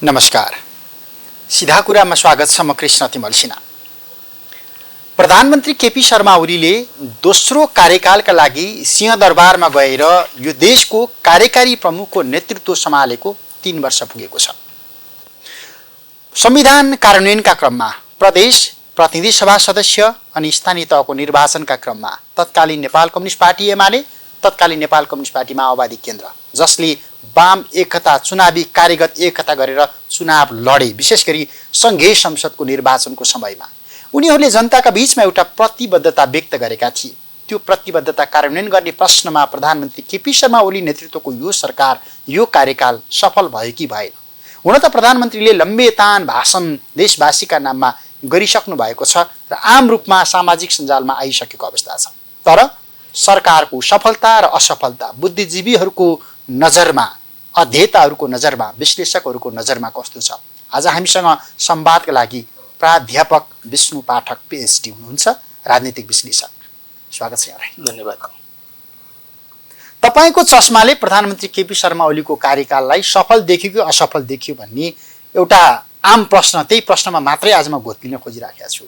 नमस्कार। सीधा कुरामा स्वागत छ। म कृष्ण तिमल सिन्हा। प्रधानमन्त्री केपी शर्मा ओलीले दोस्रो कार्यकालका लागि सिंहदरबारमा गएर यो देशको कार्यकारी प्रमुखको नेतृत्व सम्हालेको 3 वर्ष पुगेको छ। संविधान कार्यान्वयनका क्रममा प्रदेश प्रतिनिधि सभा सदस्य अनि स्थानीय तहको निर्वाचनका क्रममा तत्कालीन नेपाल कम्युनिस्ट पार्टी एमाले, तत्कालीन नेपाल कम्युनिस्ट पार्टी माओवादी केन्द्र, जसले वाम एकता चुनावी कार्यगत एकता गरेर चुनाव लडे, विशेष गरी सङ्घीय संसदको निर्वाचनको समयमा उनीहरूले जनताका बीचमा एउटा प्रतिबद्धता व्यक्त गरेका थिए। त्यो प्रतिबद्धता कार्यान्वयन गर्ने प्रश्नमा प्रधानमन्त्री केपी शर्मा ओली नेतृत्वको यो सरकार, यो कार्यकाल सफल भयो कि भएन? हुन त प्रधानमन्त्रीले लम्बेतान भाषण देशवासीका नाममा गरिसक्नु भएको छ र आम रूपमा सामाजिक सञ्जालमा आइसकेको अवस्था छ। तर सरकारको सफलता र असफलता बुद्धिजीवीहरूको नजरमा, अध्येताहरूको नजरमा, विश्लेषकहरूको नजरमा कस्तो छ? आज हामीसँग संवादका लागि प्राध्यापक विष्णु पाठक PhD हुनुहुन्छ, राजनीतिक विश्लेषक। स्वागत छ यहाँलाई। धन्यवाद। तपाईको चस्माले प्रधानमन्त्री केपी शर्मा ओलीको कार्यकाललाई सफल देखियो कि असफल देखियो भन्ने एउटा आम प्रश्न, त्यही प्रश्नमा मात्रै आज म घोत्लिन खोजिराखेको छु।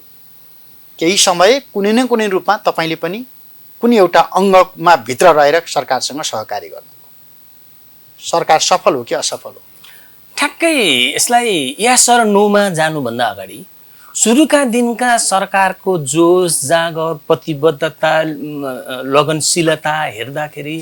केही समय कुनै न कुनै रूपमा तपाईले पनि कुनै एउटा अङ्गमा भित्र रहेर सरकारसँग सहकारी गर्नु। सरकार सफल हो कि असफल हो? ठ्याक्कै यसलाई यस र नोमा जानुभन्दा अगाडि सुरुका दिनका सरकारको जोस जाँगर, प्रतिबद्धता, लगनशीलता हेर्दाखेरि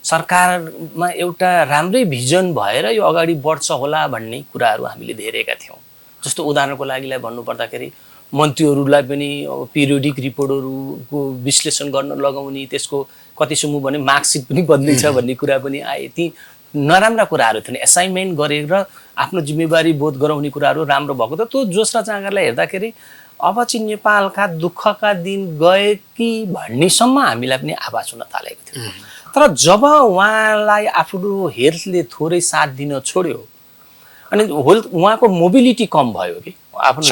सरकारमा एउटा राम्रै भिजन भएर यो अगाडि बढ्छ होला भन्ने कुराहरू हामीले धेरैका थियौँ। जस्तो उदाहरणको लागिलाई भन्नुपर्दाखेरि मन्त्रीहरूलाई पनि पिरियोडिक रिपोर्टहरूको विश्लेषण गर्न लगाउने, त्यसको कतिसम्म भने मार्कसिट पनि बदलिन्छ भन्ने कुरा पनि आए। ती नराम्रा कुराहरू थिएन। एसाइनमेन्ट गरेर आफ्नो जिम्मेवारी बोध गराउने कुराहरू राम्रो भएको त त्यो जोस र जाँगरलाई हेर्दाखेरि अब चाहिँ नेपालका दुःखका दिन गए कि भन्नेसम्म हामीलाई पनि आवाज हुन थालेको थियो। तर जब उहाँलाई आफ्नो हेल्थले थोरै साथ दिन छोड्यो अनि उहाँको मोबिलिटी कम भयो कि आफ्नो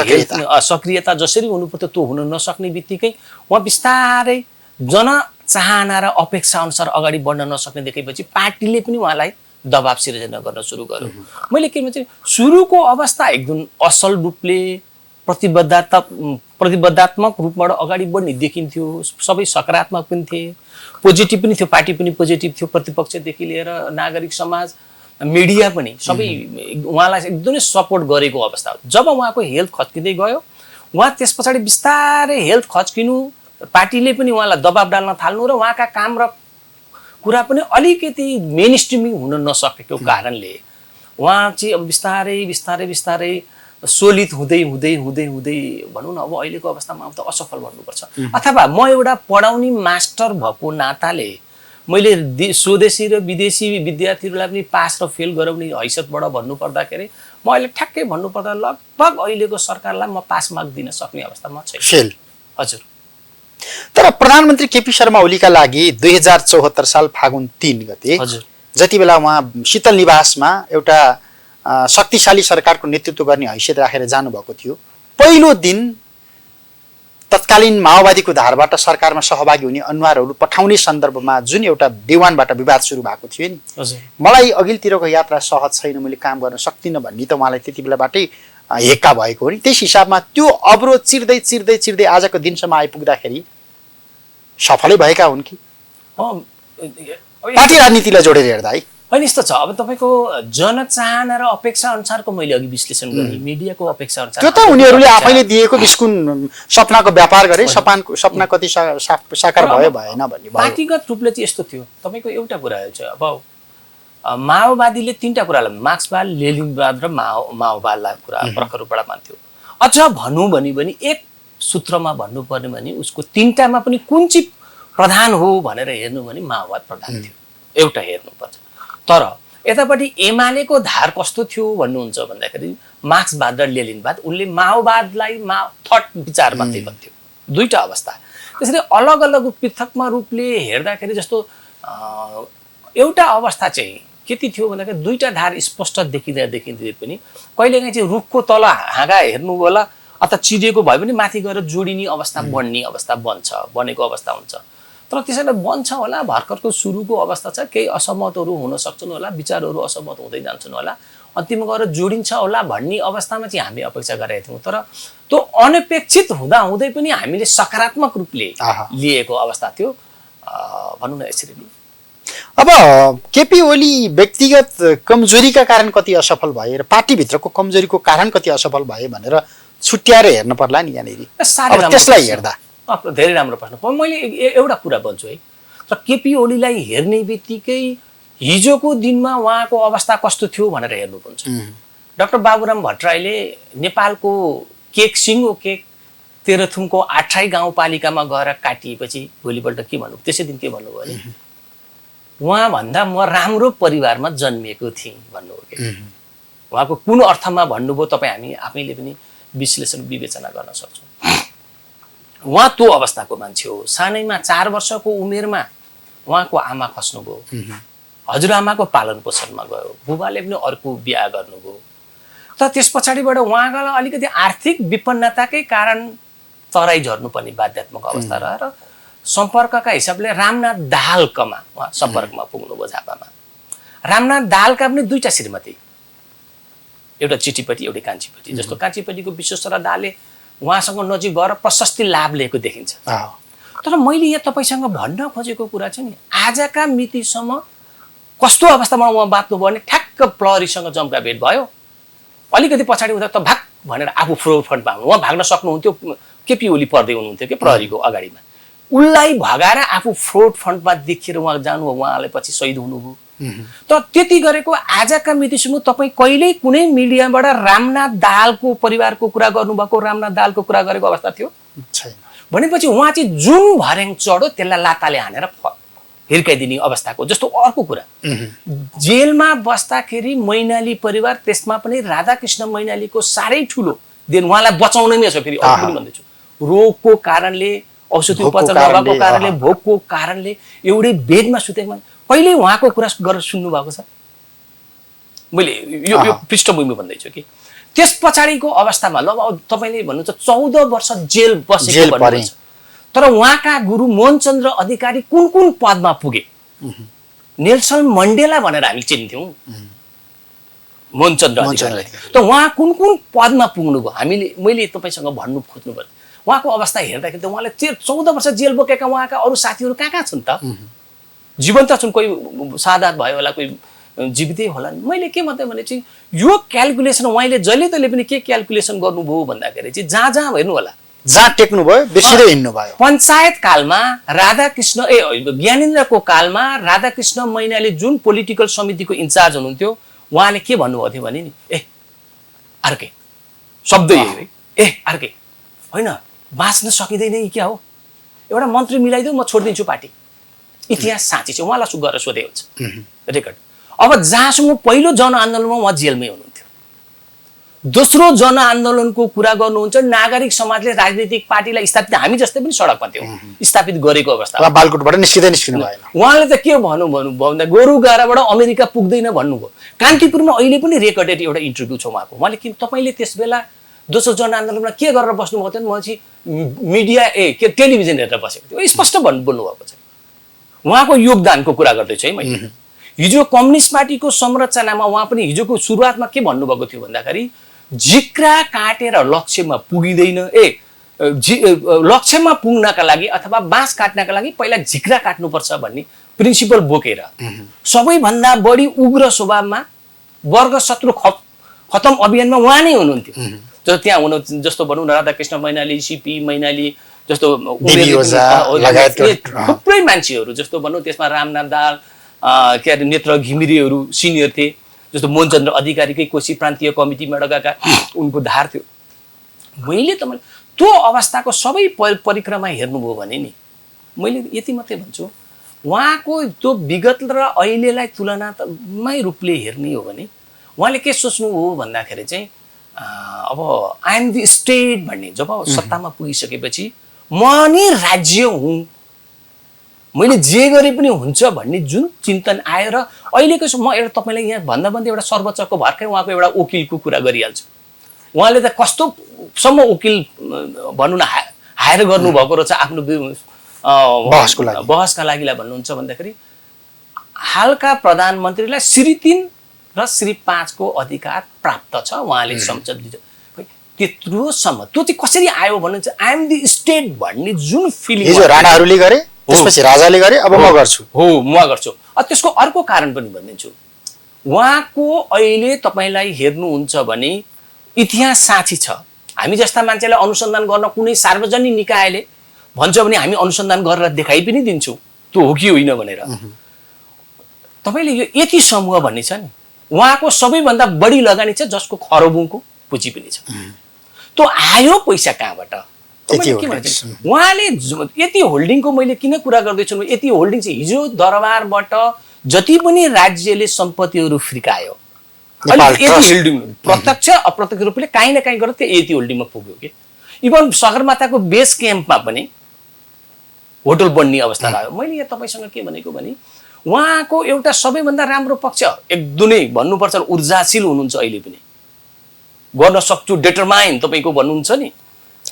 सक्रियता जसरी हुनुपर्थ्यो त्यो हुन नसक्ने बित्तिकै उहाँ बिस्तारै जनचाहना र अपेक्षा अनुसार अगाडि बढ्न नसक्ने देखेपछि पार्टीले पनि उहाँलाई दबाब सिर्जना गर्न सुरु गर्यो। मैले के भन्छ, सुरुको अवस्था एकदम असल रूपले प्रतिबद्धात्मक रूपबाट अगाडि बढ्ने देखिन्थ्यो। सबै सकारात्मक पनि थिए, पोजिटिभ पनि थियो, पार्टी पनि पोजिटिभ थियो, प्रतिपक्षदेखि लिएर नागरिक समाज, मिडिया पनि सबै उहाँलाई एकदमै सपोर्ट गरेको अवस्था हो। जब उहाँको हेल्थ खच्किँदै गयो, उहाँ त्यस पछाडि बिस्तारै हेल्थ खच्किनु, पार्टीले पनि उहाँलाई दबाब डाल्न थाल्नु र उहाँका काम र कुरा पनि अलिकति मेन स्ट्रिमिङ हुन नसकेको कारणले उहाँ चाहिँ अब बिस्तारै बिस्तारै बिस्तारै सोलित हुँदै हुँदै हुँदै हुँदै भनौँ न अब अहिलेको अवस्थामा अब त असफल भन्नुपर्छ। अथवा म एउटा पढाउने मास्टर भएको नाताले मैले स्वदेशी र विदेशी विद्यार्थीहरूलाई पनि पास र फेल गराउने हैसियतबाट भन्नुपर्दाखेरि म अहिले ठ्याक्कै भन्नुपर्दा लगभग अहिलेको सरकारलाई म पास मार्क दिन सक्ने अवस्थामा छैन। फेल? हजुर। तर प्रधानमन्त्री केपी शर्मा ओलीका लागि 2074 साल फागुन 3 गते जति बेला उहाँ शीतल निवासमा एउटा शक्तिशाली सरकारको नेतृत्व गर्ने हैसियत राखेर जानुभएको थियो, पहिलो दिन तत्कालीन माओवादीको धारबाट सरकारमा सहभागी हुने अनुहारहरू पठाउने सन्दर्भमा जुन एउटा देवानबाट विवाद सुरु भएको थियो नि, मलाई अघिल्तिरको यात्रा सहज छैन, मैले काम गर्न सक्दिनँ भन्ने त उहाँलाई त्यति बेलाबाटै हेक्का भएको हो नि। त्यस हिसाबमा त्यो अवरोध चिर्दै चिर्दै चिर्दै आजको दिनसम्म आइपुग्दाखेरि सफलै भएका हुन् कि? पार्टी राजनीतिलाई जोडेर हेर्दा है होइन यस्तो छ। अब तपाईँको जनचाहना र अपेक्षा अनुसारको मैले अघि विश्लेषण गरेँ, मिडियाको अपेक्षा अनुसार त्यो त उनीहरूले आफैले दिएको बिस्कुन सपनाको व्यापार गरे, सपना कति साकार भयो भएन भन्ने भयो। पार्टीगत रूपले चाहिँ यस्तो थियो। तपाईँको एउटा कुरा चाहिँ अब माओवादीले 3टा कुरालाई मार्क्सवाद, लेनिनवाद र माओवादलाई कुरा प्रखर रूपबाट मान्थ्यो। अझ भनौँ भने एक सूत्रमा भन्नुपर्ने भने उसको 3टामा पनि कुन चाहिँ प्रधान हो भनेर हेर्नु भने माओवाद प्रधान थियो, एउटा हेर्नुपर्छ। तर यतापट्टि एमालेको धार कस्तो थियो भन्नुहुन्छ भन्दाखेरि मार्क्सवाद र लेनिनवाद, उनले माओवादलाई थर्ड विचार मात्रै भन्थ्यो। दुईटा अवस्था। त्यसरी अलग अलग पृथकमा रूपले हेर्दाखेरि जस्तो एउटा अवस्था चाहिँ के थियो भन्दाखेरि दुईटा धार स्पष्ट देखिँदै पनि कहिलेकाहीँ चाहिँ रुखको तल हाँगा हेर्नु होला अथवा चिरिएको भए पनि माथि गएर जोडिने अवस्था बन्ने अवस्था बनेको अवस्था हुन्छ। तर त्यसैले बन्छ होला, भर्खरको सुरुको अवस्था छ, केही असहमतहरू हुन सक्छन् होला, विचारहरू असहमत हुँदै जान्छन् होला, अन्तिममा गएर जोडिन्छ होला भन्ने अवस्थामा चाहिँ हामी अपेक्षा गरेका थियौँ। तर त्यो अनपेक्षित हुँदै पनि हामीले सकारात्मक रूपले लिएको अवस्था थियो भनौँ न यसरी नै। अब केपी ओली व्यक्तिगत कमजोरीका कारण कति असफल भए र पार्टीभित्रको कमजोरीको कारण कति असफल भए भनेर छुट्याएर हेर्न पर्ला नि यहाँनिर। त्यसलाई हेर्दा धेरै राम्रो प्रश्न। मैले एउटा कुरा भन्छु है, तर केपी ओलीलाई हेर्ने बित्तिकै हिजोको दिनमा उहाँको अवस्था कस्तो थियो भनेर हेर्नुपर्छ। डाक्टर बाबुराम भट्टराईले नेपालको केक सिङ्गो केक तेह्रथुमको 8 गाउँपालिकामा गएर काटिएपछि भोलिपल्ट के भन्नु, त्यसै दिन के भन्नुभयो भने उहाँभन्दा म राम्रो परिवारमा जन्मिएको थिएँ भन्नु हो कि। उहाँको कुन अर्थमा भन्नुभयो तपाईँ हामी आफैले पनि विश्लेषण विवेचना गर्न सक्छौँ। उहाँ त्यो अवस्थाको मान्छे हो। सानैमा 4 वर्षको उमेरमा उहाँको आमा खस्नुभयो, हजुरआमाको पालन पोषणमा गयो, बुबाले पनि अर्को बिहा गर्नुभयो। तर त्यस पछाडिबाट उहाँलाई अलिकति आर्थिक विपन्नताकै कारण तराई झर्नुपर्ने बाध्यात्मक अवस्था रहेर सम्पर्कका हिसाबले रामनाथ दाहालकमा उहाँ सम्पर्कमा पुग्नुभयो झापामा। रामनाथ दाहालका पनि 2टा श्रीमती, एउटा चिटीपट्टि एउटा कान्छीपट्टि। जस्तो कान्छीपट्टिको विश्वेश्वर दाहालले उहाँसँग नजिक गएर प्रशस्ति लाभ लिएको देखिन्छ। तर मैले यहाँ तपाईँसँग भन्न खोजेको कुरा चाहिँ नि आजका मितिसम्म कस्तो अवस्थामा उहाँ बाँच्नुभयो भने ठ्याक्क प्रहरीसँग जम्का भेट भयो, अलिकति पछाडि हुँदा त भाग भनेर आफू फ्रन्टमा उहाँ भाग्न सक्नुहुन्थ्यो। केपी ओली पर्दै हुनुहुन्थ्यो कि प्रहरीको अगाडिमा, उसलाई भगाएर आफू फ्रन्टमा देखिएर उहाँ जानुभयो, उहाँलाई पछि शहीद हुनुभयो। तर त्यति गरेको आजका मितिसम्म तपाईँ कहिल्यै कुनै मिडियाबाट रामनाथ दाहालको परिवारको कुरा गर्नुभएको, रामनाथ दाहालको कुरा गरेको अवस्था थियो छैन। भनेपछि उहाँ चाहिँ जुन भर्याङ चढो त्यसलाई लाताले हानेर हिर्काइदिने अवस्थाको। जस्तो अर्को कुरा, जेलमा बस्दाखेरि मैनाली परिवार, त्यसमा पनि राधाकृष्ण मैनालीको साह्रै ठुलो देन उहाँलाई बचाउनमै छ। फेरि अर्को पनि भन्दैछु, रोगको कारणले, औषधि उपचार नभएको कारणले, भोकको कारणले एउटै बेडमा सुतेको कहिल्यै उहाँको कुरा गरेर सुन्नु भएको छ? मैले यो पृष्ठभूमि भन्दैछु कि त्यस पछाडिको अवस्थामा ल तपाईँले भन्नुहुन्छ 14 वर्ष जेल बसेको भन्नुहुन्छ, तर उहाँका गुरु मोहनचन्द्र अधिकारी कुन कुन पदमा पुगे? नेल्सन मण्डेला भनेर हामी चिन्थ्यौँ मोहनचन्द्र अधिकारी। त उहाँ कुन कुन पदमा पुग्नुभयो हामीले, मैले तपाईँसँग भन्नु खोज्नु पर्यो। उहाँको अवस्था हेर्दाखेरि त उहाँले 14 वर्ष जेल बोकेका उहाँका अरू साथीहरू कहाँ छन् त? जीवन्त छन्, कोही सादात भयो होला, कोही जीवितै होला। मैले के मात्रै भने चाहिँ यो क्यालकुलेसन उहाँले जहिले तहिले पनि के क्यालकुलेसन गर्नुभयो भन्दाखेरि चाहिँ जहाँ हेर्नु होला, जहाँ टेक्नु भयो बेसिरै हिँड्नु भयो। पञ्चायत कालमा राधाकृष्ण ज्ञानेन्द्रको कालमा राधाकृष्ण मैनाली जुन पोलिटिकल समितिको इन्चार्ज हुनुहुन्थ्यो, उहाँले के भन्नुभएको थियो भने नि अर्कै शब्द यही है, अर्कै होइन बाँच्न सकिँदैन क्या हो, एउटा मन्त्री मिलाइदियो म छोडिदिन्छु पार्टी। इतिहास साँची छ, उहाँलाई गएर सोधे हुन्छ रेकर्ड। अब जहाँसम्म पहिलो जनआन्दोलनमा उहाँ जेलमै हुनुहुन्थ्यो, दोस्रो जनआन्दोलनको कुरा गर्नुहुन्छ नागरिक समाजले राजनीतिक पार्टीलाई स्थापित, हामी जस्तै पनि सडकमा थियौँ, स्थापित गरेको अवस्था। बालकोटबाट निस्किनु भएन। उहाँले त के भन्दा गोरुगाडाबाट अमेरिका पुग्दैन भन्नुभयो। कान्तिपुरमा अहिले पनि रेकर्डेड एउटा इन्टरभ्यू छ उहाँको। उहाँले कि तपाईँले त्यस बेला दोस्रो जनआन्दोलनमा के गरेर बस्नुभएको थियो? म चाहिँ मिडिया टेलिभिजन हेरेर बसेको थियो, स्पष्ट बोल्नुभएको छ। उहाँको योगदानको कुरा गर्दैछु है मैले। हिजो कम्युनिस्ट पार्टीको संरचनामा उहाँ पनि हिजोको सुरुवातमा के भन्नुभएको थियो भन्दाखेरि झिक्रा काटेर लक्ष्यमा पुगिँदैन, लक्ष्यमा पुग्नका लागि अथवा बाँस काट्नका लागि पहिला झिक्रा काट्नुपर्छ भन्ने प्रिन्सिपल बोकेर सबैभन्दा बढी उग्र स्वभावमा वर्ग शत्रु खतम अभियानमा उहाँ नै हुनुहुन्थ्यो। जस्तो त्यहाँ हुनु, जस्तो भनौँ न राधाकृष्ण मैनाली, सिपी मैनाली जस्तो थुप्रै मान्छेहरू, जस्तो भनौँ त्यसमा रामनाथ दाहाल, के अरे नेत्र घिमिरेहरू सिनियर थिए, जस्तो मोहनचन्द्र अधिकारीकै कोशी प्रान्तीय कमिटीबाट गएका उनको धार थियो। मैले तपाईँ त्यो अवस्थाको सबै परिक्रमा हेर्नुभयो भने नि मैले यति मात्रै भन्छु, उहाँको त्यो विगत र अहिलेलाई तुलनात्मक रूपले हेर्ने हो भने उहाँले के सोच्नु हो भन्दाखेरि चाहिँ अब आई एम द स्टेट भन्ने, जब सत्तामा पुगिसकेपछि म नि राज्य हुँ, मैले जे गरे पनि हुन्छ भन्ने जुन चिन्तन आयो र अहिलेको म एउटा तपाईँलाई यहाँ भन्दा भन्दै एउटा सर्वोच्चको भर्खरै उहाँको एउटा वकिलको कुरा गरिहाल्छु। उहाँले त कस्तोसम्म वकिल भनौँ न हायर गर्नुभएको रहेछ आफ्नो बहसका लागि भन्नुहुन्छ भन्दाखेरि हालका प्रधानमन्त्रीलाई श्री 3 र श्री 5 को अधिकार प्राप्त छ, उहाँले संसद त्यत्रोसम्म त्यो चाहिँ कसरी आयो भन्नु चाहिँ आई एम द स्टेट भन्ने जुन फिलिङ हिजो राणाहरूले गरे, त्यसपछि राजाले गरे, अब म गर्छु। हो, म गर्छु। त्यसको अर्को कारण पनि भनिदिन्छु। उहाँको अहिले तपाईँलाई हेर्नुहुन्छ भने इतिहास साक्षी छ। हामी जस्ता मान्छेलाई अनुसन्धान गर्न कुनै सार्वजनिक निकायले भन्छ भने हामी अनुसन्धान गरेर देखाइ पनि दिन्छौँ त्यो हो कि होइन भनेर। तपाईँले यो यति समूह भन्ने छ नि, उहाँको सबैभन्दा बढी लगानी छ जसको खरबौँको पुँजी पनि छ। त्यो आयो पैसा कहाँबाट? उहाँले यति होल्डिङको मैले किन कुरा गर्दैछु, यति होल्डिङ चाहिँ हिजो दरबारबाट जति पनि राज्यले सम्पत्तिहरू फिर्कायो, यति होल्डिङ प्रत्यक्ष अप्रत्यक्ष रूपले काहीँ न काहीँ गरेर त्यो यति होल्डिङमा पुग्यो कि इभन सगरमाथाको बेस क्याम्पमा पनि होटल बन्ने अवस्था आयो। मैले यहाँ तपाईँसँग के भनेको भने उहाँको एउटा सबैभन्दा राम्रो पक्ष एकदमै भन्नुपर्छ ऊर्जाशील हुनुहुन्छ, अहिले पनि गर्न सक्छु डेटरमाइन तपाईँको भन्नुहुन्छ नि।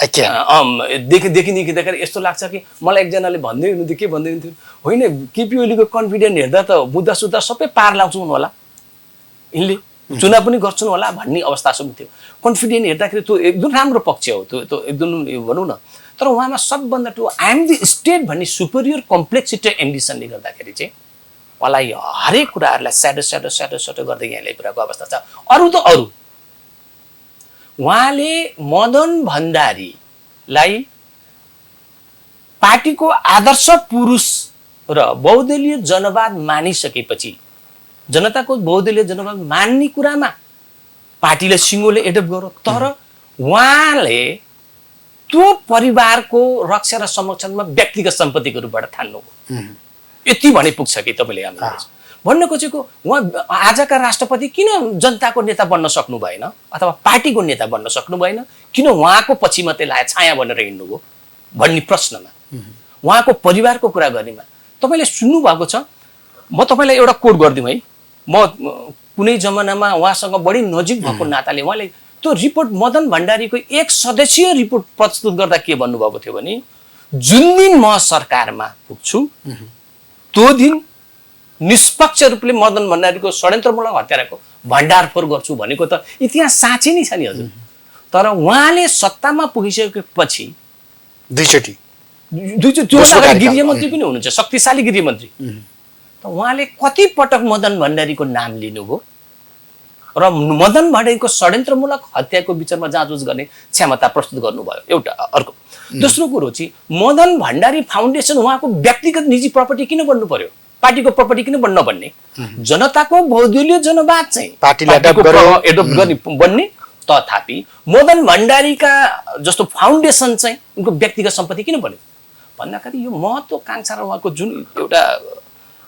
देखिँदाखेरि यस्तो लाग्छ कि मलाई एकजनाले भन्दै हुनुहुन्थ्यो, के भन्दै हुन्थ्यो, होइन केपी ओलीको कन्फिडेन्ट हेर्दा त मुद्दा सुद्धा सबै पार लाउँछौँ होला, यिनले चुनाव पनि गर्छन् होला भन्ने अवस्थासम्म थियो। कन्फिडेन्ट हेर्दाखेरि त्यो एकदम राम्रो पक्ष हो, त्यो एकदम भनौँ न। तर उहाँमा सबभन्दा ठुलो आई एम द स्टेट भन्ने सुपेरियर कम्प्लेक्सिटी एम्बिसनले गर्दाखेरि चाहिँ उहाँलाई हरेक कुराहरूलाई स्याडो गर्दै यहाँ ल्याइपुऱ्याएको अवस्था छ। अरू त अरू उहाँले मदन भण्डारीलाई पार्टीको आदर्श पुरुष र बहुदलीय जनवाद मानिसकेपछि, जनताको बहुदलीय जनवाद मान्ने कुरामा पार्टीले सिङ्गोले एडप्ट गर्यो, तर उहाँले त्यो परिवारको रक्षा र संरक्षणमा व्यक्तिगत सम्पत्तिको रूपबाट थाल्नु यति भने पुग्छ कि तपाईँले हामीलाई भन्न खोजेको उहाँ आजका राष्ट्रपति किन जनताको नेता बन्न सक्नु भएन अथवा पार्टीको नेता बन्न सक्नु भएन, किन उहाँको पछि मात्रै लाए छाया बनेर हिँड्नुभयो भन्ने प्रश्नमा, उहाँको परिवारको कुरा गर्नेमा तपाईँले सुन्नु भएको छ। म तपाईँलाई एउटा कोट गरिदिउँ है, म कुनै जमानामा उहाँसँग बढी नजिक भएको नाताले उहाँले त्यो रिपोर्ट मदन भण्डारीको एक सदस्यीय रिपोर्ट प्रस्तुत गर्दा के भन्नुभएको थियो भने जुन दिन म सरकारमा पुग्छु त्यो दिन निष्पक्ष रूपले मदन भण्डारीको षड्यन्त्रमूलक हत्याराको भण्डारफोर गर्छु भनेको त इतिहास साँच्चै नै छ नि हजुर। तर उहाँले सत्तामा पुगिसकेपछि दुईचोटि गृहमन्त्री पनि हुनुहुन्छ, शक्तिशाली गृहमन्त्री, त उहाँले कति पटक मदन भण्डारीको नाम लिनुभयो र मदन भण्डारीको षड्यन्त्रमूलक हत्याको विचारमा जाँचबुझ गर्ने क्षमता प्रस्तुत गर्नुभयो। एउटा अर्को दोस्रो कुरो चाहिँ मदन भण्डारी फाउन्डेसन उहाँको व्यक्तिगत निजी प्रपर्टी किन बन्नु पर्यो, पार्टीको प्रपर्टी किन बन्न भन्ने, जनताको बहुदलीय जनवाद चाहिँ पार्टीले एडप्ट गर्ने बन्ने, तथापि मदन भण्डारीका जस्तो फाउन्डेसन चाहिँ उनको व्यक्तिगत सम्पत्ति किन बन्यो भन्दाखेरि यो महत्त्वाकांक्षा र उहाँको जुन एउटा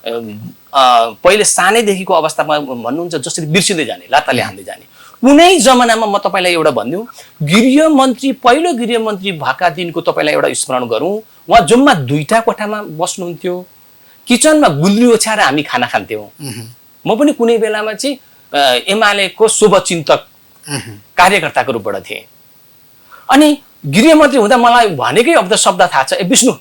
पहिले सानैदेखिको अवस्थामा भन्नुहुन्छ जसरी बिर्सिँदै जाने, लात्ताले हान्दै जाने। कुनै जमानामा म तपाईँलाई एउटा भनिदिउँ, गृहमन्त्री पहिलो गृहमन्त्री भएका दिनको तपाईँलाई एउटा स्मरण गरौँ, उहाँ जम्मा 2टा कोठामा बस्नुहुन्थ्यो, किचनमा गुन्द्री ओछ्याएर हामी खाना खान्थ्यौँ। म पनि कुनै बेलामा चाहिँ एमालेको शुभचिन्तक कार्यकर्ताको रूपबाट थिएँ। अनि गृहमन्त्री हुँदा मलाई भनेकै शब्द थाहा छ, ए विष्णु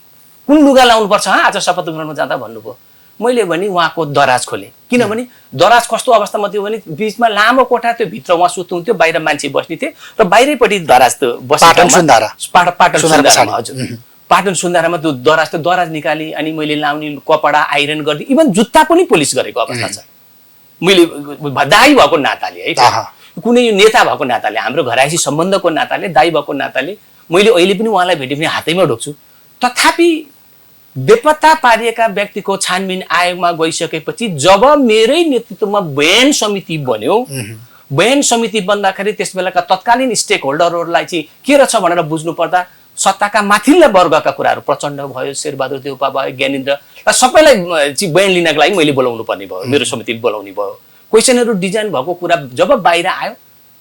कुन लुगा लाउनुपर्छ आज शपथ ग्रहण जाँदा भन्नुभयो। मैले भने उहाँको दराज खोलेँ, किनभने दराज कस्तो अवस्थामा थियो भने बिचमा लामो कोठा थियो, भित्र उहाँ सुत्नुहुन्थ्यो, बाहिर मान्छे बस्ने थिए र बाहिरैपट्टि दराज त्यो पाटन सुन्दारामा त्यो दराज निकाली अनि मैले लाउने कपडा आइरन गर्दै इभन जुत्ता पनि पोलिस गरेको अवस्था छ। मैले दाई भएको नाताले है, कुनै नेता भएको नाताले, हाम्रो घरायसी सम्बन्धको नाताले, दाई भएको नाताले मैले अहिले पनि उहाँलाई भेटे पनि हातैमा ढोक्छु। तथापि बेपत्ता पारिएका व्यक्तिको छानबिन आयोगमा गइसकेपछि जब मेरै नेतृत्वमा बयान समिति बन्यो, बयान समिति बन्दाखेरि त्यस बेलाका तत्कालीन स्टेक होल्डरहरूलाई चाहिँ के रहेछ भनेर बुझ्नु पर्दा सत्ताका माथिल्ला वर्गका कुराहरू प्रचण्ड भयो, शेरबहादुर देउपा भयो, ज्ञानेन्द्र र सबैलाई चाहिँ बयान लिनको लागि मैले बोलाउनु पर्ने भयो, मेरो समिति बोलाउने भयो। क्वेसनहरू डिजाइन भएको कुरा जब बाहिर आयो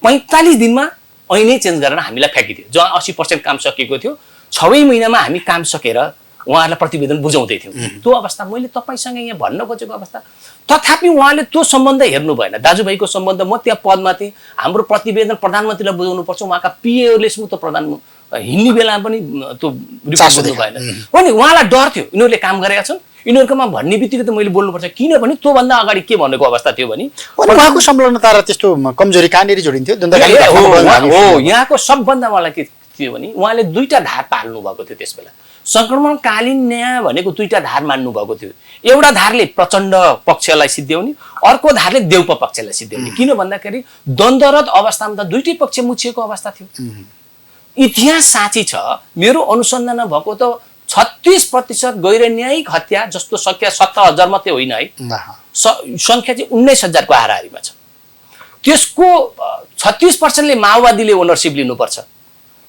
45 दिनमा ऐनै चेन्ज गरेर हामीलाई फ्याँकिदियो। जहाँ 80% काम सकिएको थियो 6 महिनामा हामी काम सकेर उहाँहरूलाई प्रतिवेदन बुझाउँदै थियौँ। त्यो अवस्था मैले तपाईँसँग यहाँ भन्न खोजेको अवस्था। तथापि उहाँले त्यो सम्बन्ध हेर्नु भएन, दाजुभाइको सम्बन्ध। म त्यहाँ पदमा थिएँ, हाम्रो प्रतिवेदन प्रधानमन्त्रीलाई बुझाउनु पर्छ, उहाँका पिएले त प्रधान हिँड्ने बेला पनि त्यो रिपोर्ट बुझ्नु भएन। हो नि, उहाँलाई डर थियो यिनीहरूले काम गरेका छन्, यिनीहरूकोमा भन्ने बित्तिकै त मैले बोल्नुपर्छ, किनभने त्योभन्दा अगाडि के भनेको अवस्था थियो भने अनि उहाँको संलग्नता र त्यस्तो कमजोरी कहाँनिर जोडिन्थ्यो दण्डकारी हो, यहाँको सबभन्दा मलाई के थियो भने उहाँले दुईटा धार पाल्नु भएको थियो त्यस बेला। संक्रमणकालीन न्याय भनेको दुईटा धार मान्नु भएको थियो। एउटा धारले प्रचण्ड पक्षलाई सिद्ध्याउने, अर्को धारले देउपा पक्षलाई सिद्ध्याउने। किन भन्दाखेरि द्वन्द्वरत अवस्थामा त दुईटै पक्ष मुछिएको अवस्था थियो। इतिहास साँची छ, मेरो अनुसन्धानमा भएको त 36% गैर न्यायिक हत्या जस्तो संख्या 70,000 मात्रै होइन है, संख्या चाहिँ 19,000 को हाराहारीमा छ। त्यसको 36%ले माओवादीले ओनरसिप लिनुपर्छ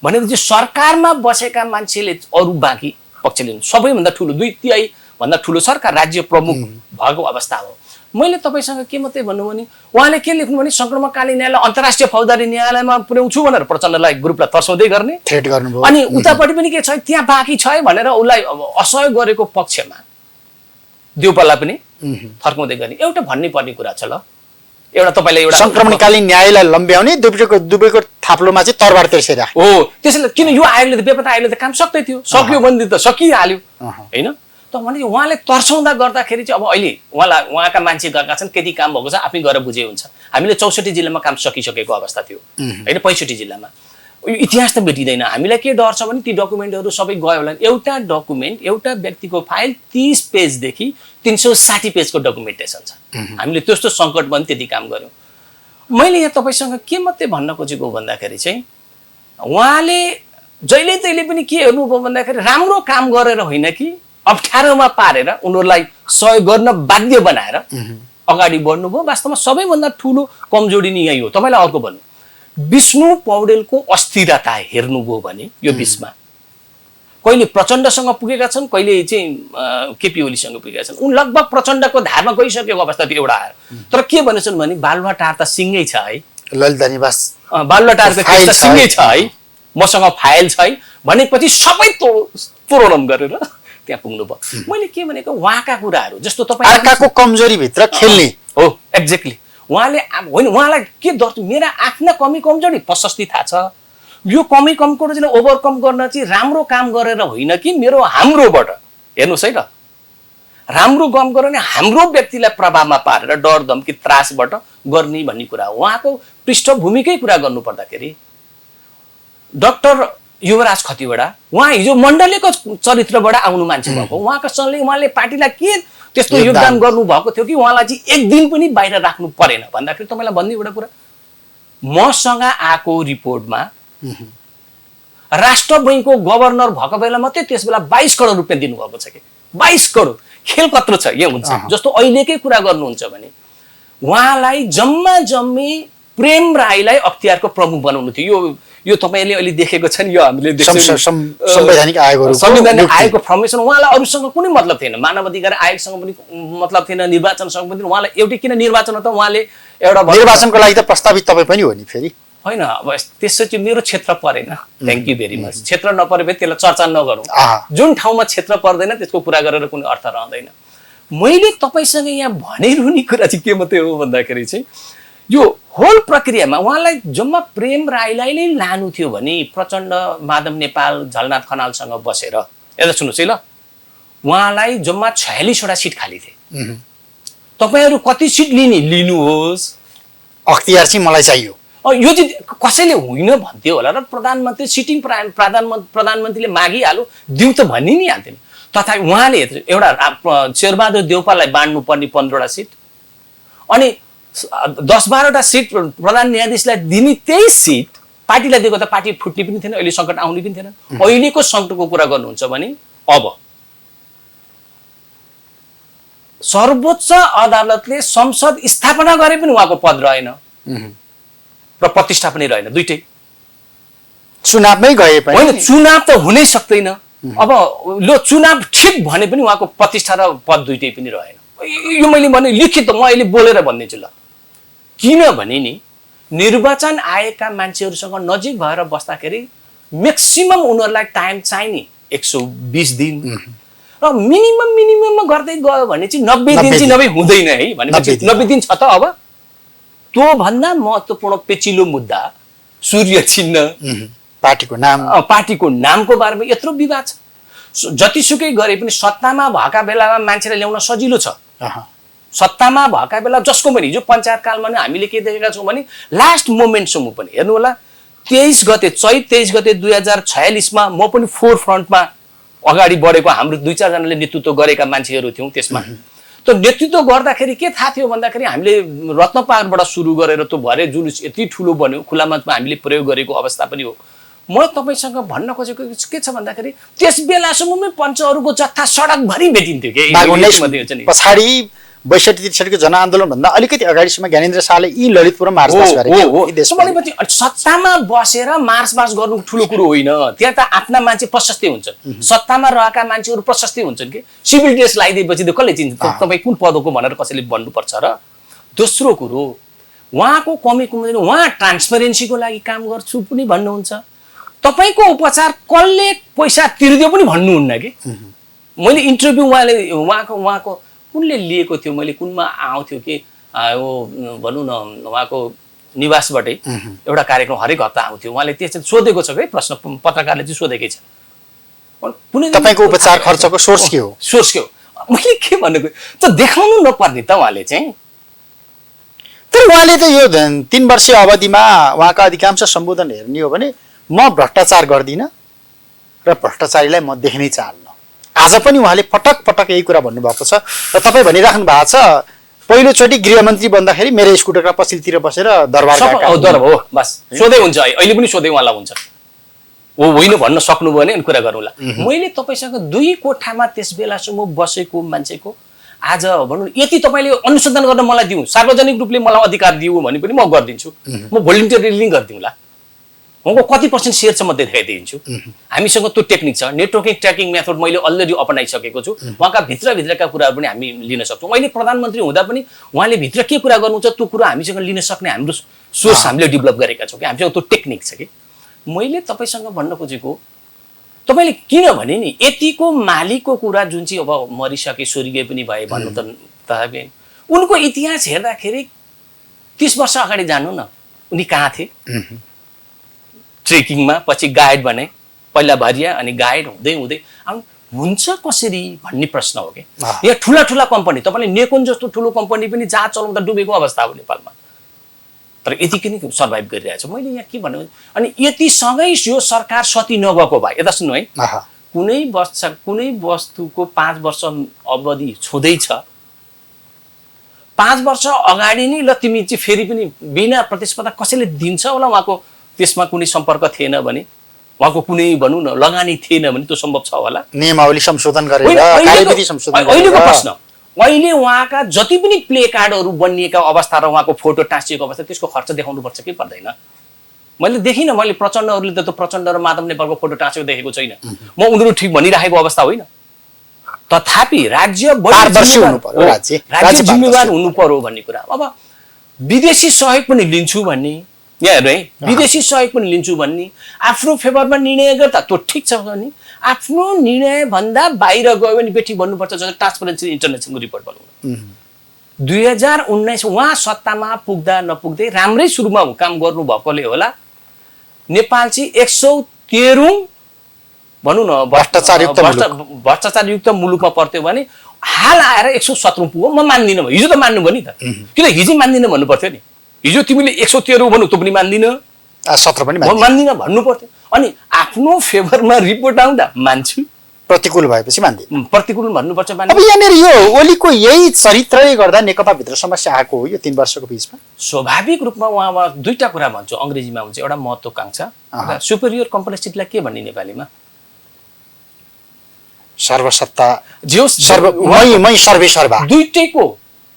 भनेपछि सरकारमा बसेका मान्छेले अरू बाँकी पक्ष लिनु, सबैभन्दा ठुलो 2/3 भन्दा ठुलो सरकार राज्य प्रमुख भएको अवस्था हो। मैले तपाईसँग के मात्रै भन्नु भने उहाँले के लेख्नु भने संक्रमणकालीन न्यायालय अन्तर्राष्ट्रिय फौजदारी न्यायालयमा पुर्याउँछु भनेर प्रचण्डलाई ग्रुपलाई तर्साउँदै गर्ने, थ्रेट गर्नुभयो। अनि उतापट्टि पनि के छ, त्यहाँ बाँकी छ है भनेर उसलाई असहयोग गरेको पक्षमा देउपालाई पनि फर्काउँदै गर्ने। एउटा भन्नै पर्ने कुरा छ, ल एउटा तपाईलाई एउटा संक्रमणकालीन न्यायलाई लम्ब्याउने दुबैको थाप्लोमा चाहिँ तरबार तेर्सेर हो। त्यसैले किन यो आयोगले त बेपत्ता आयोगले त काम सक्दै थियो, सक्यो भने त सकिहाल्यो हैन त भने उहाँले तर्साउँदा गर्दाखेरि चाहिँ अब अहिले उहाँका मान्छे गएका छन्, केही काम भएको छ आफै गएर बुझे हुन्छ। हामीले 64 जिल्लामा काम सकिसकेको अवस्था थियो हैन, 65 जिल्लामा। यो इतिहास त भेटिँदैन। हामीलाई के डर छ भने ती डकुमेन्टहरू सबै गयो होला। एउटा डकुमेन्ट, एउटा व्यक्तिको फाइल 30 पेजदेखि 360 पेजको डकुमेन्टेसन छ। हामीले त्यस्तो सङ्कटमा पनि त्यति काम गर्यौँ। मैले यहाँ तपाईँसँग के मात्रै भन्न खोजेको भन्दाखेरि चाहिँ उहाँले जहिले तहिले पनि के हेर्नुभयो भन्दाखेरि राम्रो काम गरेर होइन कि अप्ठ्यारोमा पारेर उनीहरूलाई सहयोग गर्न बाध्य बनाएर अगाडि बढ्नुभयो। वास्तवमा सबैभन्दा ठुलो कमजोरी नि यही हो। तपाईँलाई अर्को भन्नु, विष्णु पौडेलको अस्थिरता हेर्नुभयो भने यो बिचमा कहिले प्रचण्डसँग पुगेका छन्, कहिले चाहिँ केपी ओलीसँग पुगेका छन्। उन लगभग प्रचण्डको धारमा गइसकेको अवस्था थियो एउटा आएर। तर के भनेछन् भने बालुवाटार त सिङ्गै छ है, ललिता निवास बालुवाटारको केस त सिङ्गै छ है, मसँग फाइल छ है भनेपछि सबै तोडम गरेर त्यहाँ पुग्नु भयो। मैले के भनेको उहाँका कुराहरू जस्तो तपाईँ अर्काको कमजोरी भित्र खेल्ने हो। एक्ज्याक्टली उहाँले होइन, उहाँलाई के दर्श मेरा आफ्ना कमी कमजोरी प्रशस्ति थाहा छ। यो कमी कमजोरीलाई ओभरकम गर्न चाहिँ राम्रो काम गरेर होइन कि हाम्रोबाट हेर्नुहोस् है त, राम्रो काम गरेर नि हाम्रो व्यक्तिलाई प्रभावमा पारेर डर धम्की त्रासबाट गर्ने भन्ने कुरा हो। उहाँको पृष्ठभूमिकै कुरा गर्नु पर्दाखेरि डाक्टर युवराज खतिवडा उहाँ हिजो मण्डलीको चरित्रबाट आउनु मान्छे भएको, उहाँको सँगले उहाँले पार्टीलाई के त्यस्तो योगदान गर्नु भएको थियो कि उहाँलाई चाहिँ एक दिन पनि बाहिर राख्नु परेन भन्दाखेरि तपाईँलाई भन्ने एउटा कुरा, मसँग आएको रिपोर्टमा राष्ट्र बैङ्कको गभर्नर भएको बेला मात्रै त्यस बेला 22 करोड रुपियाँ दिनुभएको छ कि 22 करोड। खेल कत्रो छ यहाँ हुन्छ। जस्तो अहिलेकै कुरा गर्नुहुन्छ भने उहाँलाई जम्मी प्रेम राईलाई अख्तियारको प्रमुख बनाउनु थियो। यो तपाईँले अहिले देखेको छ नि, यो हामीले संवैधानिक आयोगको फर्मेसन। उहाँलाई अरूसँग कुनै मतलब थिएन, मानव अधिकार आयोगसँग पनि मतलब थिएन, निर्वाचनसँग पनि। उहाँलाई एउटै किन निर्वाचन हो त, उहाँले एउटा निर्वाचनको लागि त प्रस्तावित तपाईँ पनि हो नि फेरि होइन। अब त्यसो चाहिँ मेरो क्षेत्र परेन, थ्याङ्क यू भेरी मच। क्षेत्र नपरे भने त्यसलाई चर्चा नगरौँ। जुन ठाउँमा क्षेत्र पर्दैन त्यसको कुरा गरेर कुनै अर्थ रहँदैन। मैले तपाईँसँग यहाँ भनिरहने कुरा चाहिँ के मात्रै हो भन्दाखेरि चाहिँ यो होल प्रक्रियामा उहाँलाई जम्मा प्रेम राईलाई नै लानु थियो भने प्रचण्ड, माधव नेपाल, झलनाथ खनालसँग बसेर यता सुन्नुहोस् है ल, उहाँलाई जम्मा 46वटा सिट खाली थिए। तपाईँहरू कति सिट लिनुहोस्, अख्तियार चाहिँ मलाई चाहियो। यो चाहिँ कसैले होइन भन्थ्यो होला र प्रधानमन्त्री सिटिङ प्रधानमन्त्रीले मागिहाल्यो दिउँ त भन्ने नि हाल्थ्यो नि। तथा उहाँले एउटा शेरबहादुर देउपालाई बाँड्नु पर्ने 15वटा सिट अनि 10-12वटा सिट प्रधान न्यायाधीशलाई दिने 23 सिट पार्टीलाई दिएको त पार्टी फुट्ने पनि थिएन, अहिले सङ्कट आउने पनि थिएन। अहिलेको सङ्कटको कुरा गर्नुहुन्छ भने अब सर्वोच्च अदालतले संसद स्थापना गरे पनि उहाँको पद रहेन र प्रतिष्ठा पनि रहेन, दुइटै। चुनावमै गए पनि होइन, चुनाव त हुनै सक्दैन। अब लो चुनाव ठिक भने पनि उहाँको प्रतिष्ठा र पद दुइटै पनि रहेन। यो मैले भने लिखित म अहिले बोलेर भनिदिन्छु ल। किनभने नि निर्वाचन आयोगका मान्छेहरूसँग नजिक भएर बस्दाखेरि म्याक्सिमम उनीहरूलाई टाइम चाहिने 120 दिन र मिनिमममा गर्दै गयो भने चाहिँ 90 दिन चाहिँ नभए हुँदैन है भनेपछि 90 दिन छ त। अब त्यो भन्दा महत्त्वपूर्ण पेचिलो मुद्दा सूर्य चिन्ह, पार्टीको नामको बारेमा यत्रो विवाद छ। जतिसुकै गरे पनि सत्तामा भएका बेलामा मान्छेलाई ल्याउन सजिलो छ। अहँ। सत्तामा भएका बेला जसको पनि हिजो पञ्चायत कालमा नै हामीले के देखेका छौँ भने लास्ट मोमेन्टसम्म पनि हेर्नु होला 23 गते चैत 23 गते 2046 म पनि फोर फ्रन्टमा अगाडि बढेको हाम्रो 2-4 जनाले नेतृत्व गरेका मान्छेहरू थियौँ त्यसमा। त्यो नेतृत्व गर्दाखेरि के थाहा थियो भन्दाखेरि हामीले रत्नपारबाट सुरु गरेर त्यो भरे जुलुस यति ठुलो बन्यो खुला मञ्चमा हामीले प्रयोग गरेको अवस्था पनि हो। म तपाईँसँग भन्न खोजेको के छ भन्दाखेरि त्यस बेलासम्ममै पञ्चहरूको जत्था सडकभरि भेटिन्थ्यो कि पछाडि 62-63 जनआन्दोलन भन्दा अलिकति अगाडिसम्म ज्ञानेन्द्र शाहले यी ललितपुरमा मार्चपास्ट गरेको सत्तामा बसेर मार्चपास्ट गर्नु ठुलो कुरो होइन। त्यहाँ त आफ्ना मान्छे प्रशस्तै हुन्छन्, सत्तामा रहेका मान्छेहरू प्रशस्तै हुन्छन् कि सिभिल ड्रेस लगाइदिएपछि त कसले चिन्छ तपाईँ कुन पदको भनेर कसैले भन्नुपर्छ र। दोस्रो कुरो उहाँको कमी कुम्दैन, उहाँ ट्रान्सपेरेन्सीको लागि काम गर्छु पनि भन्नुहुन्छ, तपाईँको उपचार कसले पैसा तिर्दियो पनि भन्नुहुन्न कि। मैले इन्टरभ्यू उहाँको कुनले लिएको थियो, मैले कुनमा आउँथ्यो कि भनौँ न उहाँको निवासबाटै एउटा कार्यक्रम हरेक हप्ता आउँथ्यो, उहाँले त्यस सोधेको छ कि प्रश्न पत्रकारले चाहिँ सोधेकै छ कुनै तपाईँको उपचार खर्चको सोर्स के हो, सोर्स के हो। मैले के भनेको त देखाउनु नपर्ने त उहाँले चाहिँ। तर उहाँले त यो 3 वर्षीय अवधिमा उहाँका अधिकांश सम्बोधन हेर्ने हो भने म भ्रष्टाचार गर्दिनँ र भ्रष्टाचारीलाई म देख्नै चाहन्न। आज पनि उहाँले पटक पटक यही कुरा भन्नुभएको छ र तपाईँ भनिराख्नु भएको छ पहिलोचोटि गृहमन्त्री बन्दाखेरि मेरो स्कुटरका पछिल्तिर बसेर दरबार हो बस सोधै हुन्छ, अहिले पनि सोधै उहाँलाई हुन्छ हो होइन भन्न सक्नुभयो भने कुरा गरौँला। मैले तपाईँसँग 2 कोठामा त्यस बेलासम्म बसेको मान्छेको आज भनौँ यति तपाईँले अनुसन्धान गर्न मलाई दिउँ, सार्वजनिक रूपले मलाई अधिकार दिऊ भने पनि म गरिदिन्छु, म भोलिन्टियरली गरिदिउँला। उहाँको कति % सेयर छ म देखाइदिन्छु। हामीसँग त्यो टेक्निक छ, नेटवर्किङ ट्र्याकिङ मेथड मैले अलरेडी अपनाइसकेको छु। उहाँका भित्रका कुराहरू पनि हामी लिन सक्छौँ। अहिले प्रधानमन्त्री हुँदा पनि उहाँले भित्र के कुरा गर्नुहुन्छ त्यो कुरा हामीसँग लिन सक्ने हाम्रो सोर्स हामीले डेभलप गरेका छौँ कि हामीसँग त्यो टेक्निक छ कि। मैले तपाईँसँग भन्न खोजेको तपाईँले किनभने नि यतिको मालिकको कुरा जुन चाहिँ अब मरिसके स्वर्गीय पनि भए भन्नु त उनको इतिहास हेर्दाखेरि 30 वर्ष अगाडि जानु न उनी कहाँ थिए, ट्रेकिङमा पछि गाइड बने, पहिला भरिया अनि गाइड हुँदै हुँदै हुन्छ कसरी भन्ने प्रश्न हो कि। यहाँ ठुला ठुला कम्पनी तपाईँले नेकोन जस्तो ठुलो कम्पनी पनि जहाँ चलाउँदा डुबेको अवस्था हो नेपालमा, तर यतिकै नै सर्भाइभ गरिरहेको छ। मैले यहाँ के भन्नु अनि यतिसँगै यो सरकार सती नगएको भए यता सुन्नु है, कुनै वस्तुको 5 वर्ष अवधि छुँदैछ 5 वर्ष अगाडि नै ल तिमी चाहिँ फेरि पनि बिना प्रतिस्पर्धा कसैले दिन्छ होला, उहाँको त्यसमा कुनै सम्पर्क थिएन भने उहाँको कुनै भनौँ न लगानी थिएन भने त्यो सम्भव छ होला। नियमावली संशोधन गरेर कार्यविधि संशोधन अहिलेको प्रश्न अहिले उहाँका जति पनि प्ले कार्डहरू बनिएका अवस्था र उहाँको फोटो टाँसिएको अवस्था त्यसको खर्च देखाउनुपर्छ कि पर्दैन। मैले देखिनँ, मैले प्रचण्डहरूले त प्रचण्ड र माधव नेपालको फोटो टाँसेको देखेको छैन। म उनीहरू ठिक भनिराखेको अवस्था होइन, तथापि राज्य जिम्मेवार हुनु पर्यो भन्ने कुरा। अब विदेशी सहयोग पनि लिन्छु भन्ने यहाँ हेर्नु है, विदेशी सहयोग पनि लिन्छु भन्ने आफ्नो फेभरमा निर्णय गर्दा त्यो ठिक छ भने आफ्नो निर्णय भन्दा बाहिर गयो भने बेठी भन्नुपर्छ। जस्तो ट्रान्सपरेन्सी इन्टरनेसनलको रिपोर्ट बनाउनु 2019 उहाँ सत्तामा पुग्दा नपुग्दै राम्रै सुरुमा काम गर्नु भएकोले होला नेपाल चाहिँ 113 भनौँ न भ्रष्टाचारयुक्त मुलुकमा पर्थ्यो भने हाल आएर 117 पुग्यो। म मान्दिनँ, हिजो त मान्नु भयो नि त, किन हिजो मान्दिनँ भन्नु पर्थ्यो नि। हिजो तिमीले 113 भन्नु त पनि मान्दिनँ, 17 पनि मान्दिनँ भन्नु पर्थ्यो। अनि आफ्नो फेभरमा रिपोर्ट आउँदा मान्छु, प्रतिकूल भएपछि मान्दिनँ, प्रतिकूल भन्नुपर्छ। अब यहाँनिर यो ओलीको यही चरित्रले गर्दा नेकपा भित्र समस्या आएको हो यो 3 वर्षको बिचमा। स्वाभाविक रूपमा उहाँ 2टा कुरा भन्छु अङ्ग्रेजीमा हुन्छ, एउटा महत्त्वाकांक्षा, सुपेरियर कम्प्लेक्सिटीलाई के भन्ने नेपालीमा सर्वसत्ता मै सर्वेसर्वा, दुईटैको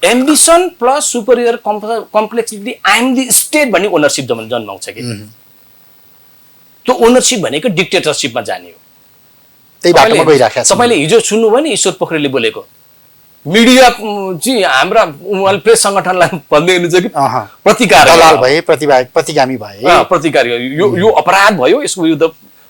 ambition plus superior complexity I am the state भन्ने ओनरसिप जन्माउँछ कि। त्यो ओनरसिप भनेको डिक्टेटरसिपमा जाने हो। त्यही बाटोमा गइराखेको छ। तपाईँले हिजो सुन्नुभयो नि ईश्वर पोखरेलले बोलेको, मिडिया चाहिँ हाम्रा उहाँले प्रेस सङ्गठनलाई भन्दै हुनुहुन्छ कि प्रतिकार दलाल भए, प्रतिगामी भए, प्रतिकार यो अपराध भयो, यसको विरुद्ध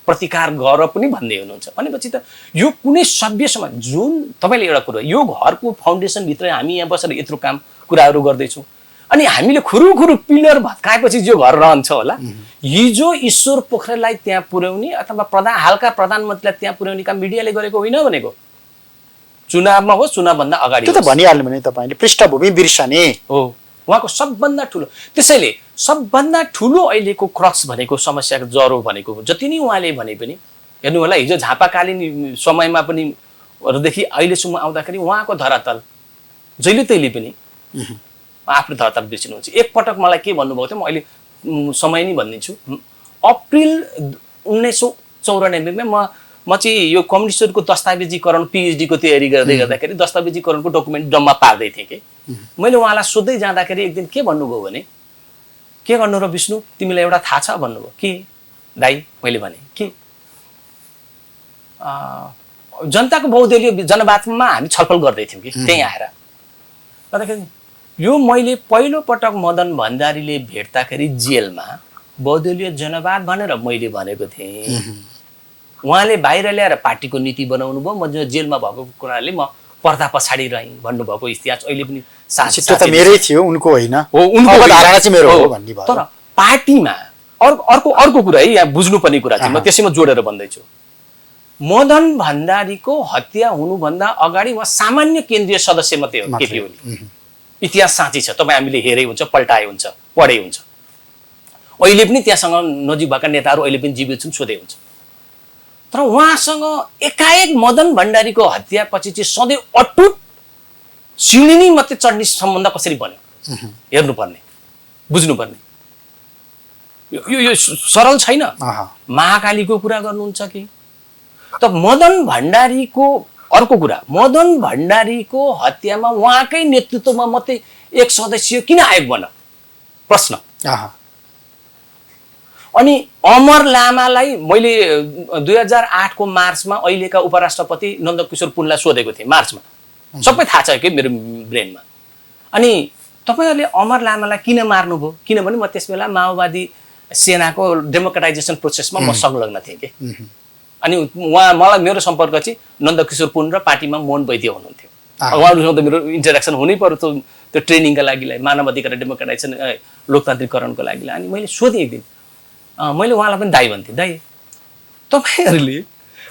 प्रतिकार गर पनि भन्दै हुनुहुन्छ। भनेपछि त यो कुनै सभ्य समाज जुन तपाईँले एउटा कुरो यो घरको फाउन्डेसनभित्र हामी यहाँ बसेर यत्रो काम कुराहरू गर्दैछौँ, अनि हामीले खुरुखुरु पिलर भत्काएपछि जो घर रहन्छ होला, हिजो ईश्वर पोखरेललाई त्यहाँ पुर्याउने अथवा हालका प्रधानमन्त्रीलाई त्यहाँ पुर्याउने काम मिडियाले गरेको होइन भनेको। चुनावमा होस्, चुनावभन्दा अगाडि त्यो त भनिहाल्नु भने तपाईँले पृष्ठभूमि बिर्सने हो उहाँको सबभन्दा ठुलो। त्यसैले सबभन्दा ठुलो अहिलेको क्रक्स भनेको, समस्याको जरो भनेको, जति नै उहाँले भने पनि हेर्नु होला, हिजो झापाकालीन समयमा पनि देखि अहिलेसम्म आउँदाखेरि उहाँको धरातल जहिले तैले पनि आफ्नो धरातल बिर्सिनुहुन्छ। एकपटक मलाई के भन्नुभएको थियो, म अहिले समय नै भनिदिन्छु। अप्रिल 1994मा म चाहिँ यो कम्युनिस्टहरूको दस्तावेजीकरण PhD को तयारी गर्दै गर्दाखेरि दस्तावेजीकरणको डकुमेन्ट जम्मा पार्दै थिएँ कि मैले उहाँलाई सोध्दै जाँदाखेरि एक दिन के भन्नुभयो भने, के गर्नु र विष्णु तिमीलाई एउटा थाहा छ भन्नुभयो। के दाइ? मैले भने के? जनताको बहुदलीय जनवादमा हामी छलफल गर्दै थियौँ कि त्यहीँ आएर। गर्दाखेरि यो मैले पहिलो पटक मदन भण्डारीले भेट्दाखेरि जेलमा बहुदलीय जनवाद भनेर मैले भनेको थिएँ। उहाँले बाहिर ल्याएर पार्टीको नीति बनाउनु भयो, म जेलमा भएको कुराले म पर्दा पछाडि रहेँ भन्नुभएको इतिहास अहिले पनि त्यो त मेरै थियो, उनको होइन। हो, उनको धारणा चाहिँ मेरो हो भन्ने भयो। तर पार्टीमा अर्को कुरा है, यहाँ बुझ्नुपर्ने कुरा चाहिँ म त्यसैमा जोडेर भन्दैछु। मदन भण्डारीको हत्या हुनुभन्दा अगाडि उहाँ सामान्य केन्द्रीय सदस्य मात्रै हो केपी ओली। इतिहास साँची छ, तपाईँ हामीले हेरे हुन्छ, पल्टाए हुन्छ, पढे हुन्छ। अहिले पनि त्यहाँसँग नजिक भएका नेताहरू अहिले पनि जीवित छन्, सोधे हुन्छ। तर उहाँसँग एकाएक मदन भण्डारीको हत्यापछि चाहिँ सधैँ अटुट सिँढी मात्रै चढ्ने सम्बन्ध कसरी बन्यो हेर्नुपर्ने, बुझ्नुपर्ने। यो सरल छैन। महाकालीको कुरा गर्नुहुन्छ कि त मदन भण्डारीको अर्को कुरा, मदन भण्डारीको हत्यामा उहाँकै नेतृत्वमा मात्रै एक सदस्य किन आयोग बन्यो प्रश्न। अनि अमर लामालाई मैले 2008 को मार्चमा अहिलेका उपराष्ट्रपति नन्दकिशोर पुनलाई सोधेको थिएँ मार्चमा, सबै थाहा छ कि मेरो ब्रेनमा। अनि तपाईँहरूले अमर लामालाई किन मार्नुभयो? किनभने म त्यस बेला माओवादी सेनाको डेमोक्रेटाइजेसन प्रोसेसमा म संलग्न थिएँ कि। अनि मलाई मेरो सम्पर्क चाहिँ नन्दकिशोर पुन र पार्टीमा मोहन वैद्य हुनुहुन्थ्यो। उहाँहरूसँग त मेरो इन्टरेक्सन हुनै पर्यो त्यो ट्रेनिङका लागि, मानव अधिकार डेमोक्रेटाइजेसन लोकतान्त्रिकरणको लागि। अनि मैले सोधेँ एक दिन, मैले उहाँलाई पनि दाइ भन्थेँ, दाइ तपाईँहरूले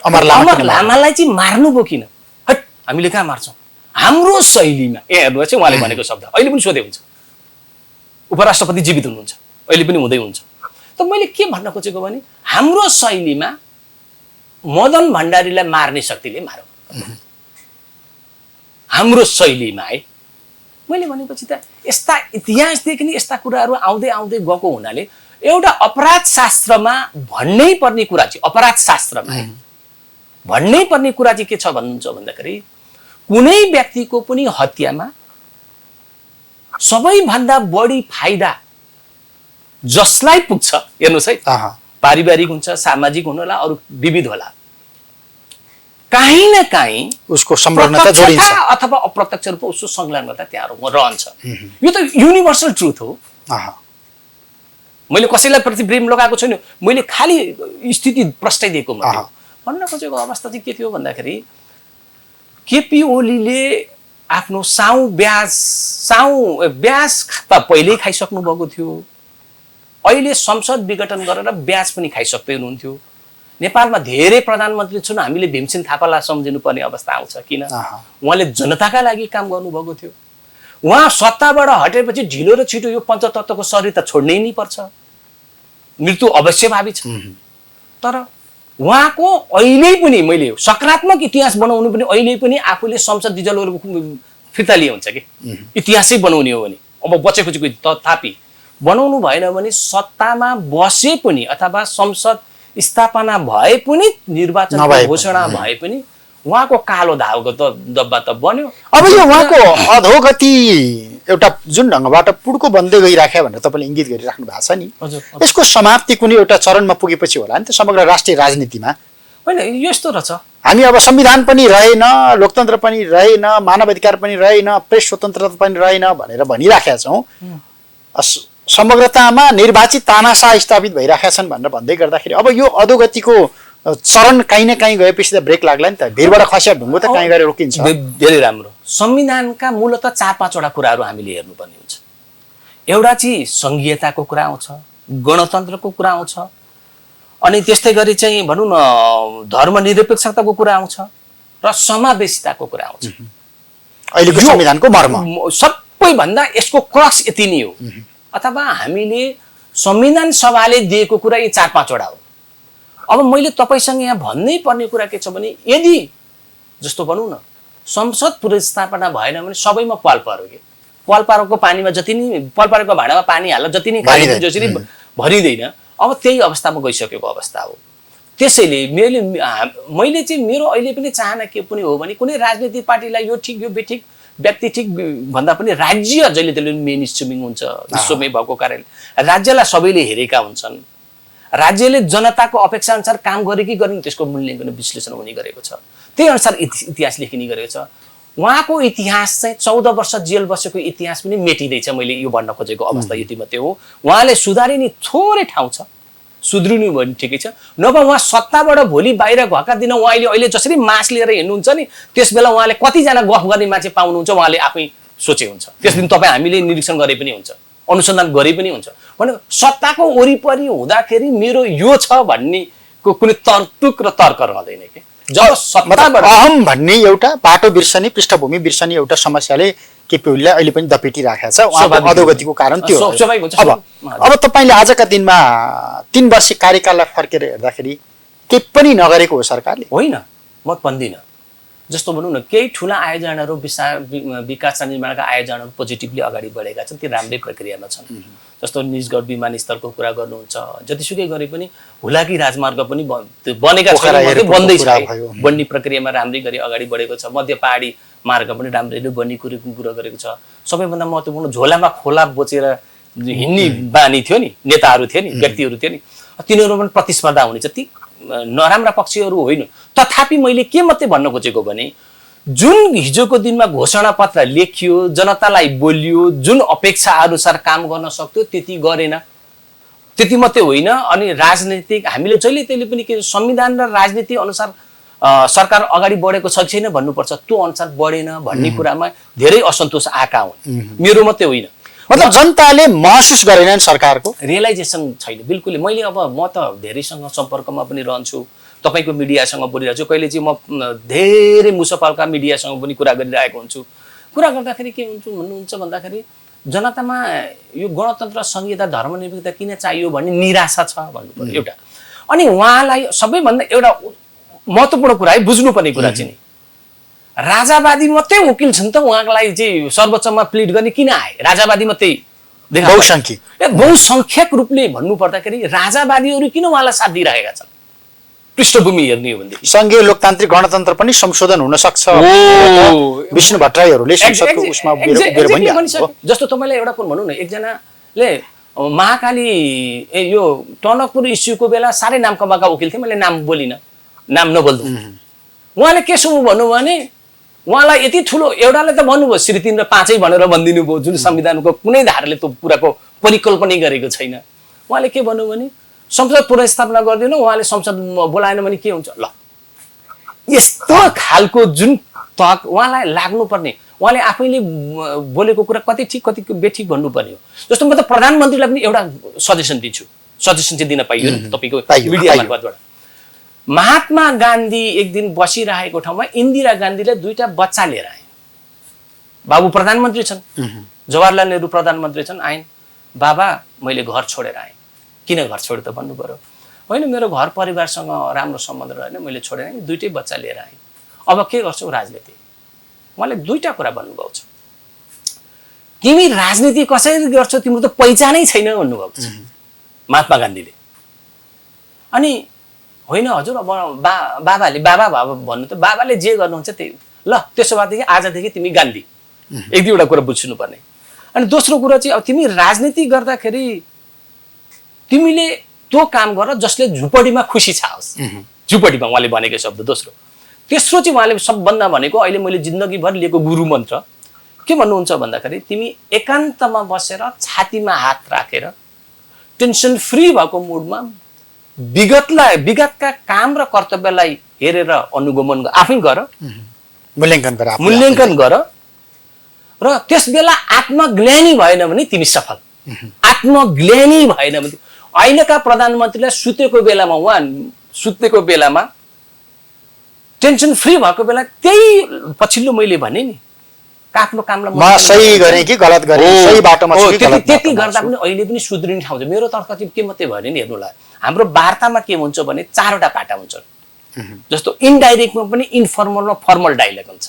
अमर लामालाई चाहिँ मार्नुभयो किन? हट, हामीले कहाँ मार्छौँ, हाम्रो शैलीमा। हेर्नु चाहिँ उहाँले भनेको शब्द अहिले पनि सोधे हुन्छ। उपराष्ट्रपति जीवित हुनुहुन्छ, अहिले पनि हुँदै हुन्छ। त मैले के भन्न खोजेको भने, हाम्रो शैलीमा मदन भण्डारीलाई मार्ने शक्तिले मारौँ, हाम्रो शैलीमा है। मैले भनेपछि त यस्ता इतिहासदेखि नै यस्ता कुराहरू आउँदै आउँदै गएको हुनाले एउटा अपराध शास्त्रमा भन्नै पर्ने कुरा चाहिँ, अपराध शास्त्रमा भन्नै पर्ने कुरा चाहिँ के छ भन्नुहुन्छ भन्दाखेरि, कुनै व्यक्तिको पनि हत्यामा सबैभन्दा बढी फाइदा जसलाई पुग्छ, हेर्नुहोस् है, पारिवारिक हुन्छ, सामाजिक हुन होला, अरू विविध होला, कहीँ न कहीँ उसको संलग्नता जोडिन्छ अथवा अप्रत्यक्ष रूपमा उसको संलग्नता त्यहाँ रहन्छ। यो त युनिभर्सल ट्रुथ हो। मैले कसैलाई प्रति प्रेम लगाएको छैन, मैले खालि स्थिति प्रस्ताइदिएको मात्रै। भन्न खोजेको अवस्था चाहिँ के थियो भन्दाखेरि, केपी ओलीले आफ्नो ब्याज त पहिल्यै खाइसक्नु भएको थियो। अहिले संसद विघटन गरेर ब्याज पनि खाइसक्दै हुनुहुन्थ्यो। नेपालमा धेरै प्रधानमन्त्री छन्, हामीले भीमसेन थापालाई सम्झिनु पर्ने अवस्था आउँछ। किन? उहाँले जनताका लागि काम गर्नुभएको थियो। उहाँ सत्ताबाट हटेपछि ढिलो र छिटो यो पञ्चतत्त्वको शरीर त छोड्नै नै पर्छ, मृत्यु अवश्यभावी छ। तर उहाँको अहिले पनि मैले सकारात्मक इतिहास बनाउनु पनि अहिले पनि आफूले संसद डिजलहरू फिर्ता लिए हुन्छ कि इतिहासै बनाउने हो भने। अब बचेको चाहिँ तथापि बनाउनु भएन भने सत्तामा बसे पनि अथवा संसद स्थापना भए पनि निर्वाचन घोषणा भए पनि उहाँको कालो धागोको डब्बा त बन्यो। अब यो उहाँको अधोगति एउटा जुन ढङ्गबाट पुड्को बन्दै गइराख्यो भनेर तपाईँले इङ्गित गरिराख्नु भएको छ नि, यसको समाप्ति कुनै एउटा चरणमा पुगेपछि होला नि त समग्र राष्ट्रिय राजनीतिमा? होइन, यस्तो रहेछ, हामी अब संविधान पनि रहेन, लोकतन्त्र पनि रहेन, मानवाधिकार पनि रहेन, प्रेस स्वतन्त्रता पनि रहेन भनेर भनिराखेका छौँ। समग्रतामा निर्वाचित तानाशाह स्थापित भइराखेका छन् भनेर भन्दै गर्दाखेरि अब यो अधोगतिको चरण कहीँ न कहीँ गएपछि त ब्रेक लाग्ला नि त। भिरबाट खस्या ढुङ्गो त कहीँ गएर रोकिन्छ। धेरै राम्रो। संविधानका मूलतः 4-5 वटा कुराहरू हामीले हेर्नुपर्ने हुन्छ। एउटा चाहिँ सङ्घीयताको कुरा आउँछ, गणतन्त्रको कुरा आउँछ, अनि त्यस्तै गरी चाहिँ भनौँ न धर्मनिरपेक्षताको कुरा आउँछ र समावेशिताको कुरा आउँछ। अहिलेको संविधानको मर्म सबैभन्दा यसको क्रक्स यति नै हो। अथवा हामीले संविधान सभाले दिएको कुरा यी 4-5 वटा हो। अब मैले तपाईसँग यहाँ भन्नै पर्ने कुरा के छ भने यदि जस्तो भनौँ न संसद पुनर्स्थापना भएन भने सबैमा पाल पारो के पाल पारोको पानीमा जति नै पाल पारेको भाँडामा पानी हाल्दा जति नै खाने जसरी भरिँदैन, अब त्यही अवस्थामा गइसकेको अवस्था हो। त्यसैले मैले चाहिँ मेरो अहिले पनि चाहना के पनि हो भने कुनै राजनीतिक पार्टीलाई यो ठिक यो बेठिक व्यक्ति ठिक भन्दा पनि राज्य जहिले त्यसले मेन स्ट्रिमिङ हुन्छ विश्वमै भएको कारणले राज्यलाई सबैले हेरेका हुन्छन्। राज्यले जनताको अपेक्षा अनुसार काम गरे कि गरेन त्यसको मूल्याङ्कन विश्लेषण हुने गरेको छ, त्यही अनुसार इतिहास लेखिने गरेको छ। उहाँको इतिहास चाहिँ 14 वर्ष जेल बसेको इतिहास पनि मेटिँदैछ। मैले यो भन्न खोजेको अवस्था यति मात्रै हो। उहाँले सुधारिने थोरै ठाउँ छ, सुध्रिनु भने ठिकै छ, नभए उहाँ सत्ताबाट भोलि बाहिर गएका दिन उहाँले अहिले जसरी मास लिएर हिँड्नुहुन्छ नि त्यस बेला उहाँले कतिजना गफ गर्ने मान्छे पाउनुहुन्छ उहाँले आफै सोचे हुन्छ। त्यस दिन तपाईँ हामीले निरीक्षण गरे पनि हुन्छ, अनुसन्धान गरे पनि हुन्छ। भने सत्ताको वरिपरि हुँदाखेरि मेरो यो छ भन्नेको कुनै तर्क र तर्क रहँदैन के। जब सत्ताबाट अहम भन्ने एउटा बाटो बिर्सने पृष्ठभूमि बिर्सने एउटा समस्याले केपी ओलीलाई अहिले पनि दपेटिराखेको छ। उहाँको अधोगतिको कारण त्यो हो। अब तपाईँले आजका दिनमा 3 वर्ष कार्यकाललाई फर्केर हेर्दाखेरि केही पनि नगरेको हो सरकारले? होइन, म भन्दिनँ। जस्तो भनौँ न केही ठुला आयोजनाहरू विकास र निर्माणका आयोजनाहरू पोजिटिभली अगाडि बढेका छन्, ती राम्रै प्रक्रियामा छन्। जस्तो निजगढ विमानस्थलको कुरा गर्नुहुन्छ, जतिसुकै गरे पनि हुलाकी राजमार्ग पनि बनेका छैन, बन्दैछ, बन्ने प्रक्रियामा राम्रै गरी अगाडि बढेको छ। मध्य पहाडी मार्ग पनि राम्ररी बन्ने कुरा गरेको छ। सबैभन्दा महत्त्वपूर्ण झोलामा खोला बोचेर हिँड्ने बानी थियो नि, नेताहरू थिए नि, व्यक्तिहरू थिए नि, तिनीहरू पनि प्रतिस्पर्धा हुने छ। ती नराम्रा पक्षहरू होइन। तथापि मैले के मात्रै भन्न खोजेको भने जुन हिजोको दिनमा घोषणा पत्र लेखियो, जनतालाई बोलियो, जुन अपेक्षा अनुसार काम गर्न सक्थ्यो त्यति गरेन। त्यति मात्रै होइन, अनि राजनीतिक हामीले जहिले त्यसले पनि के संविधान र राजनीति अनुसार सरकार अगाडि बढेको छ छैन भन्नुपर्छ, त्यो अनुसार बढेन भन्ने कुरामा धेरै असन्तोष आएका हुन्। मेरो मात्रै होइन, मतलब जनताले महसुस गरेनन् सरकारको रियलाइजेसन छैन बिल्कुलै। मैले अब म त धेरैसँग सम्पर्कमा पनि रहन्छु, तपाईँको मिडियासँग बोलिरहेको छु, कहिले चाहिँ म धेरै मुसपालका मिडियासँग पनि कुरा गरिरहेको हुन्छु। कुरा गर्दाखेरि के भन्नुहुन्छ भन्दाखेरि जनतामा यो गणतन्त्र संहिता धर्मनिरपेक्षता किन चाहियो भन्ने निराशा छ भन्नु पर्यो एउटा। अनि उहाँलाई सबैभन्दा एउटा महत्त्वपूर्ण कुरा है, बुझ्नुपर्ने कुरा चाहिँ नि राजावादी मात्रै वकिल छन् त उहाँलाई चाहिँ सर्वोच्चमा प्लिड गर्ने किन आए? राजावादी मात्रै बहुसङ्ख्यक रूपले भन्नु पर्दाखेरि राजावादीहरू किन उहाँलाई साथ दिइरहेका छन्? पृष्ठभूमि हेर्ने हो भनेदेखि संघीय लोकतान्त्रिक गणतन्त्र पनि संशोधन हुन सक्छ। विष्णु भट्टराईहरूले संसदको उसमा उभिएर भनिहाल्नु। जस्तो तपाईँलाई एउटा कुरो भनौँ न, एकजनाले महाकाली यो टनकपुर इस्युको बेला साह्रै नाम कमाएका वकिल थिए, मैले नाम बोलिनँ, नाम नबोल्नु। उहाँले के सुन्नु भन्नु भने उहाँलाई यति ठुलो एउटाले त भन्नुभयो श्री 3 र 5 भनेर भनिदिनु भयो, जुन संविधानको कुनै धाराले त्यो कुराको परिकल्पना गरेको छैन। उहाँले के भन्नु भने संसद पुनर्स्थापना गरिदिनु, उहाँले संसद बोलाएन भने के हुन्छ? ल यस्तो खालको जुन तक उहाँलाई लाग्नुपर्ने, उहाँले आफैले बोलेको कुरा कति ठिक कति बेठिक भन्नुपर्ने हो। जस्तो म त प्रधानमन्त्रीलाई पनि एउटा सजेसन दिन्छु, सजेसन चाहिँ दिन पाइयो नि तपाईँको मिडिया मार्फतबाट। महात्मा गान्धी एक दिन बसिरहेको ठाउँमा इन्दिरा गान्धीले 2टा बच्चा लिएर आए। बाबु प्रधानमन्त्री छन्, जवाहरलाल नेहरू प्रधानमन्त्री छन्, आइन्, बाबा मैले घर छोडेर आएँ। किन घर छोडे त भन्नु पर्यो? होइन मेरो घर परिवारसँग राम्रो सम्बन्ध रहेन, मैले छोडेर आएँ, 2टै बच्चा लिएर आएँ, अब के गर्छौ राजनीति? उहाँले 2टा कुरा भन्नुभएको छ। तिमी राजनीति कसरी गर्छौ, तिम्रो त पहिचानै छैन भन्नुभएको छ महात्मा गान्धीले। अनि होइन हजुर अब बाबाले बाबा भन्नु त बाबाले जे गर्नुहुन्छ त्यही ल, त्यसो भएदेखि आजदेखि तिमी गान्धी। एक दुईवटा कुरा बुझ्नु पर्ने। अनि दोस्रो कुरा चाहिँ अब तिमी राजनीति गर्दाखेरि तिमीले त्यो काम गर जसले झुपडीमा खुसी छाओस्। झुपडीमा उहाँले भनेको शब्द दोस्रो। तेस्रो चाहिँ उहाँले सबभन्दा भनेको अहिले मैले जिन्दगीभर लिएको गुरु मन्त्र के भन्नुहुन्छ भन्दाखेरि तिमी एकान्तमा बसेर छातीमा हात राखेर टेन्सन फ्री भएको मुडमा विगतका काम र कर्तव्यलाई हेरेर अनुगमन आफै गर, मूल्याङ्कन गर, र त्यस बेला आत्मज्ञानी भएन भने तिमी सफल। आत्मज्ञानी भएन भने अहिलेका प्रधानमन्त्रीलाई सुतेको बेलामा टेन्सन फ्री भएको बेला त्यही पछिल्लो मैले भने नि आफ्नो कामलाई म सही गरेँ कि गलत गरेँ, सही बाटोमा छु कि गलत त्यति बाटोमा गर्दा छु। पनि अहिले पनि सुध्रिने ठाउँ छ। मेरो तर्क चाहिँ के मात्रै भयो नि हेर्नुलाई, हाम्रो वार्तामा के हुन्छ भने 4वटा पाटा हुन्छन्। जस्तो इनडाइरेक्टमा पनि इन्फर्मल र फर्मल डायलग हुन्छ,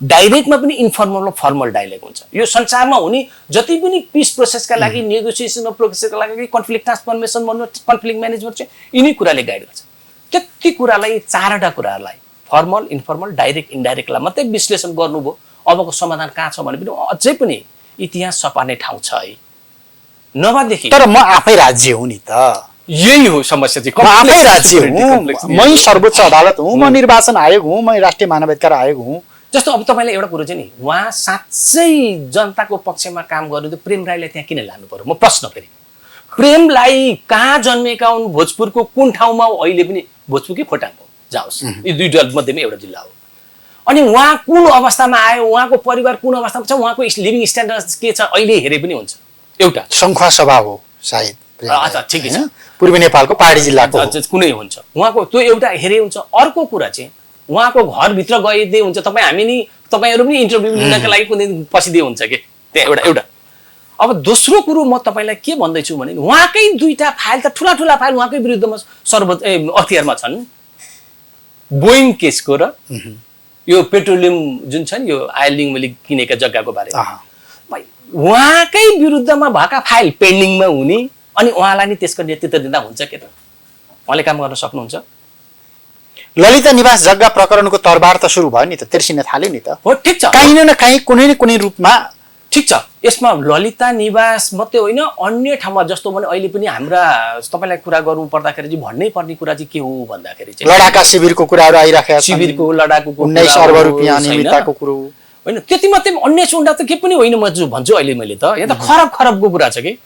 डाइरेक्टमा पनि इन्फर्मल र फर्मल डायलग हुन्छ। यो संसारमा हुने जति पनि पिस प्रोसेसका लागि, नेगोसिएसन प्रोसेसका लागि, कन्फ्लिक्ट ट्रान्सफर्मेसन भन्नु, कन्फ्लिक्ट म्यानेजमेन्ट चाहिँ यिनै कुराले गाइड गर्छ। त्यति कुरालाई 4वटा कुराहरूलाई फर्मल, इन्फर्मल, डाइरेक्ट, इन्डाइरेक्टलाई मात्रै विश्लेषण गर्नुभयो। अबको समाधान कहाँ छ भने पनि अझै पनि इतिहास सपार्ने ठाउँ छ है, नभएदेखि। तर म आफै राज्य हुँ नि त, यही हो समस्या चाहिँ। म आफै राज्य हुँ, मै सर्वोच्च अदालत हुँ, म निर्वाचन आयोग हुँ, म राष्ट्रिय मानवाधिकार आयोग हुँ। जस्तो अब तपाईँले एउटा कुरो चाहिँ नि, उहाँ साँच्चै जनताको पक्षमा काम गर्नु त प्रेम राईलाई त्यहाँ किन लानु पर्यो? म प्रश्न फेरि, प्रेम राई कहाँ जन्मेका हुन्, भोजपुरको कुन ठाउँमा हो? अहिले पनि भोजपुर कि खोटाङ हो, जाओस्, यी 2 मध्येमा एउटा जिल्ला हो। अनि उहाँ कुन अवस्थामा आयो, उहाँको परिवार कुन अवस्थामा छ, उहाँको लिभिङ स्ट्यान्डर्ड के छ, अहिले हेरे पनि हुन्छ। एउटा सङ्खुवा सभा हो सायद, अच्छा ठिकै छ, पूर्वी नेपालको पहाडी जिल्लाको कुनै हुन्छ, उहाँको त्यो एउटा हेरे हुन्छ। अर्को कुरा चाहिँ उहाँको घरभित्र गइदिए हुन्छ। तपाईँहरू पनि इन्टरभ्यू लिनको लागि कुनै दिन पसिदिए हुन्छ कि त्यहाँ एउटा। अब दोस्रो कुरो म तपाईँलाई के भन्दैछु भने उहाँकै 2टा फाइल त ठुला फाइल उहाँकै विरुद्धमा अख्तियारमा छन्, बोइङ केसको र यो पेट्रोलियम जुन छ नि, यो आइलिङ मैले किनेका जग्गाको बारेमा उहाँकै विरुद्धमा भएका फाइल पेन्डिङमा हुने, अनि उहाँलाई नि त्यसको नेतृत्व दिँदा हुन्छ के त? उहाँले काम गर्न सक्नुहुन्छ? ललिता निवास जग्गा प्रकरणको तरबार त सुरु भयो नि त, तेर्सिन थाल्यो नि त। हो ठिक छ, काहीँ न काहीँ कुनै न कुनै रूपमा ठिक छ। यसमा ललिता निवास मात्रै होइन, अन्य ठाउँमा जस्तो भने अहिले पनि हाम्रा तपाईँलाई कुरा गर्नु पर्दाखेरि चाहिँ भन्नै पर्ने कुरा चाहिँ के हो भन्दाखेरि चाहिँ लडाका शिविरको कुराहरू आइराखेका छन्, शिविरको लडाकुको 19 अर्ब रुपियाँ अनियमितताको कुरो होइन। त्यति मात्रै अन्य सुन्दा त के पनि होइन, म भन्छु अहिले मैले त यहाँ त खरबको कुरा छ कि,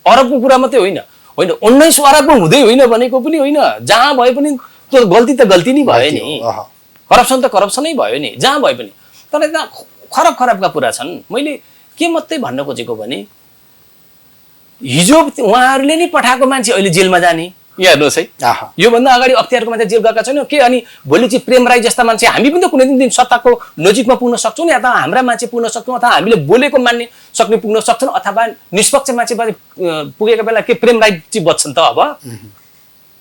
अरबको कुरा मात्रै होइन। 19 अरबको हुँदै होइन भनेको पनि होइन, जहाँ भए पनि त्यो गल्ती त गल्ती नै भयो नि, करप्सन त करप्सनै भयो नि, जहाँ भए पनि। तर त्यहाँ खरबका कुरा छन्। मैले के मात्रै भन्न खोजेको भने हिजो उहाँहरूले नै पठाएको मान्छे अहिले जेलमा जाने, यहाँ हेर्नुहोस् है, योभन्दा अगाडि अख्तियारको मान्छे जेल गएका छैन के? अनि भोलि चाहिँ प्रेम राई जस्ता मान्छे हामी पनि त कुनै दिन सत्ताको नजिकमा पुग्न सक्छौँ नि, अथवा हाम्रा मान्छे पुग्न सक्छौँ, अथवा हामीले बोलेको मान्ने सक्ने पुग्न सक्छन्, अथवा निष्पक्ष मान्छे पुगेको बेला के प्रेम राई चाहिँ बच्छन् त? अब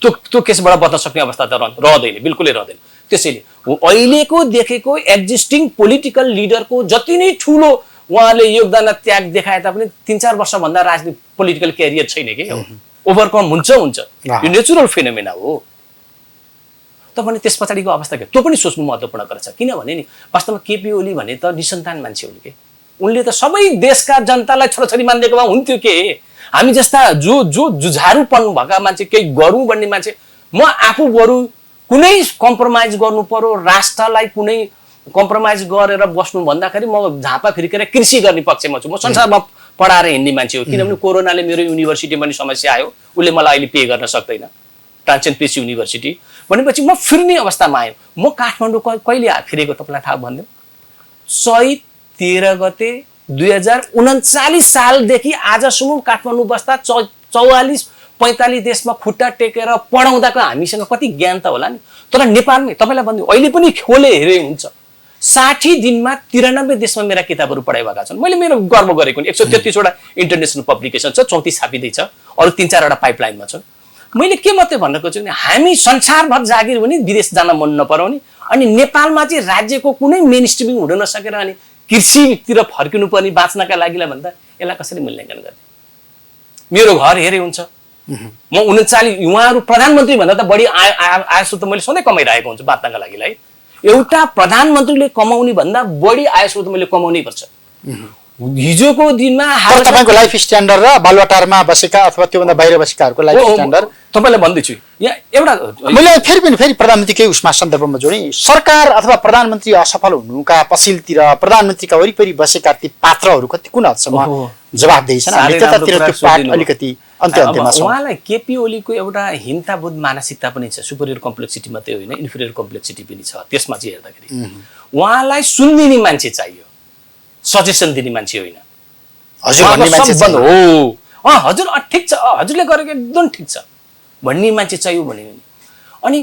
त्यो केसबाट बच्न सक्ने अवस्था त रहँदैन, बिल्कुलै रहँदैन। त्यसैले अहिलेको देखेको एक्जिस्टिङ पोलिटिकल लिडरको जति नै ठुलो उहाँले योगदान त्याग देखाए तापनि 3-4 वर्षभन्दा राजनीतिक पोलिटिकल क्यारियर छैन कि, ओभरकम हुन्छ, यो नेचुरल फिनोमेना हो। तपाईले त्यस पछाडिको अवस्था के त्यो पनि सोच्नु महत्त्वपूर्ण गर्छ। किनभने नि वास्तवमा केपी ओली भने त निसन्तान मान्छे हुन् के, उनले त सबै देशका जनतालाई छोराछोरी मान्दिएको भए हुन्थ्यो के? हामी जस्ता जो जुझारुपन भएका मान्छे, केही गरौँ भन्ने मान्छे, म आफू बरु कुनै कम्प्रोमाइज गर्नु पर्यो, राष्ट्रलाई कुनै कम्प्रोमाइज गरेर बस्नु भन्दाखेरि म झापा फिर्केर कृषि गर्ने पक्षमा छु। म संसारमा पढाएर हिँड्ने मान्छे हो, किनभने कोरोनाले मेरो युनिभर्सिटीमा पनि समस्या आयो, उसले मलाई अहिले पे गर्न सक्दैन, ट्रान्सेन्ट पिस युनिभर्सिटी भनेपछि म फिर्ने अवस्थामा आयो। म काठमाडौँ कहिले फिरेको तपाईँलाई थाहा भनिदिउँ? चैत 13 गते 2039 सालदेखि आजसम्म काठमाडौँ बस्दा 44-45 देशमा खुट्टा टेकेर पढाउँदाको हामीसँग कति ज्ञान त होला नि। तर नेपालमै तपाईँलाई भनिदिउँ अहिले पनि खोले हेरे हुन्छ, 60 दिनमा 93 देशमा मेरा किताबहरू पढाइरहेका छन्। मैले मेरो गर्व गरेको नि 133 वटा इन्टरनेसनल पब्लिकेसन छ, 34 छापिँदैछ, अरू 3-4 वटा पाइपलाइनमा छन्। मैले के मात्रै भन्न खोजेँ भने हामी संसारभर जागिर भने विदेश जान मन नपराउने, अनि नेपालमा चाहिँ राज्यको कुनै मेन स्ट्रिमिङ हुन नसकेर अनि कृषितिर फर्किनु पर्ने बाँच्नका लागि भन्दा यसलाई कसरी मूल्याङ्कन गर्ने? मेरो घर हेरे हुन्छ, म 39 उहाँहरू प्रधानमन्त्री भन्दा त बढी आय स्रोत मैले सधैँ कमाइरहेको हुन्छु बाँच्नका लागि। एउटा प्रधानमन्त्रीले कमाउने भन्दा बढी आय स्रोत मैले कमाउनै पर्छ। हिजोको दिनमा तपाईको लाइफ स्ट्यान्डर्ड र बालुवाटारमा बसेका अथवा त्योभन्दा बाहिर बसेकाहरूको लाइफ स्ट्यान्डर्ड तपाईलाई भन्दैछु। यहाँ एउटा मैले फेरि प्रधानमन्त्रीकै उसमा सन्दर्भमा जोडेँ, सरकार अथवा प्रधानमन्त्री असफल हुनुका पछिल्तिर प्रधानमन्त्रीका वरिपरि बसेका ती पात्रहरू कति कुन हदसम्म जवाफदेही छन्? हामी त्यतातिर त्यो पार्ट अलिकति अन्त्यमा छ। उहाँलाई केपी ओलीको एउटा हिंसाबोध मानसिकता पनि छ, सुपेरियर कम्प्लेक्सिटी मात्रै होइन इन्फिरियर कम्प्लेक्सिटी पनि छ। त्यसमा चाहिँ हेर्दाखेरि उहाँलाई सुनिदिने मान्छे चाहियो, सजेसन दिने मान्छे होइन। हजुर भन्ने मान्छे सम्बन्ध हो हजुर ठिक छ हजुरले गरेको एकदम ठिक छ भन्ने मान्छे चाहियो भन्यो भने अनि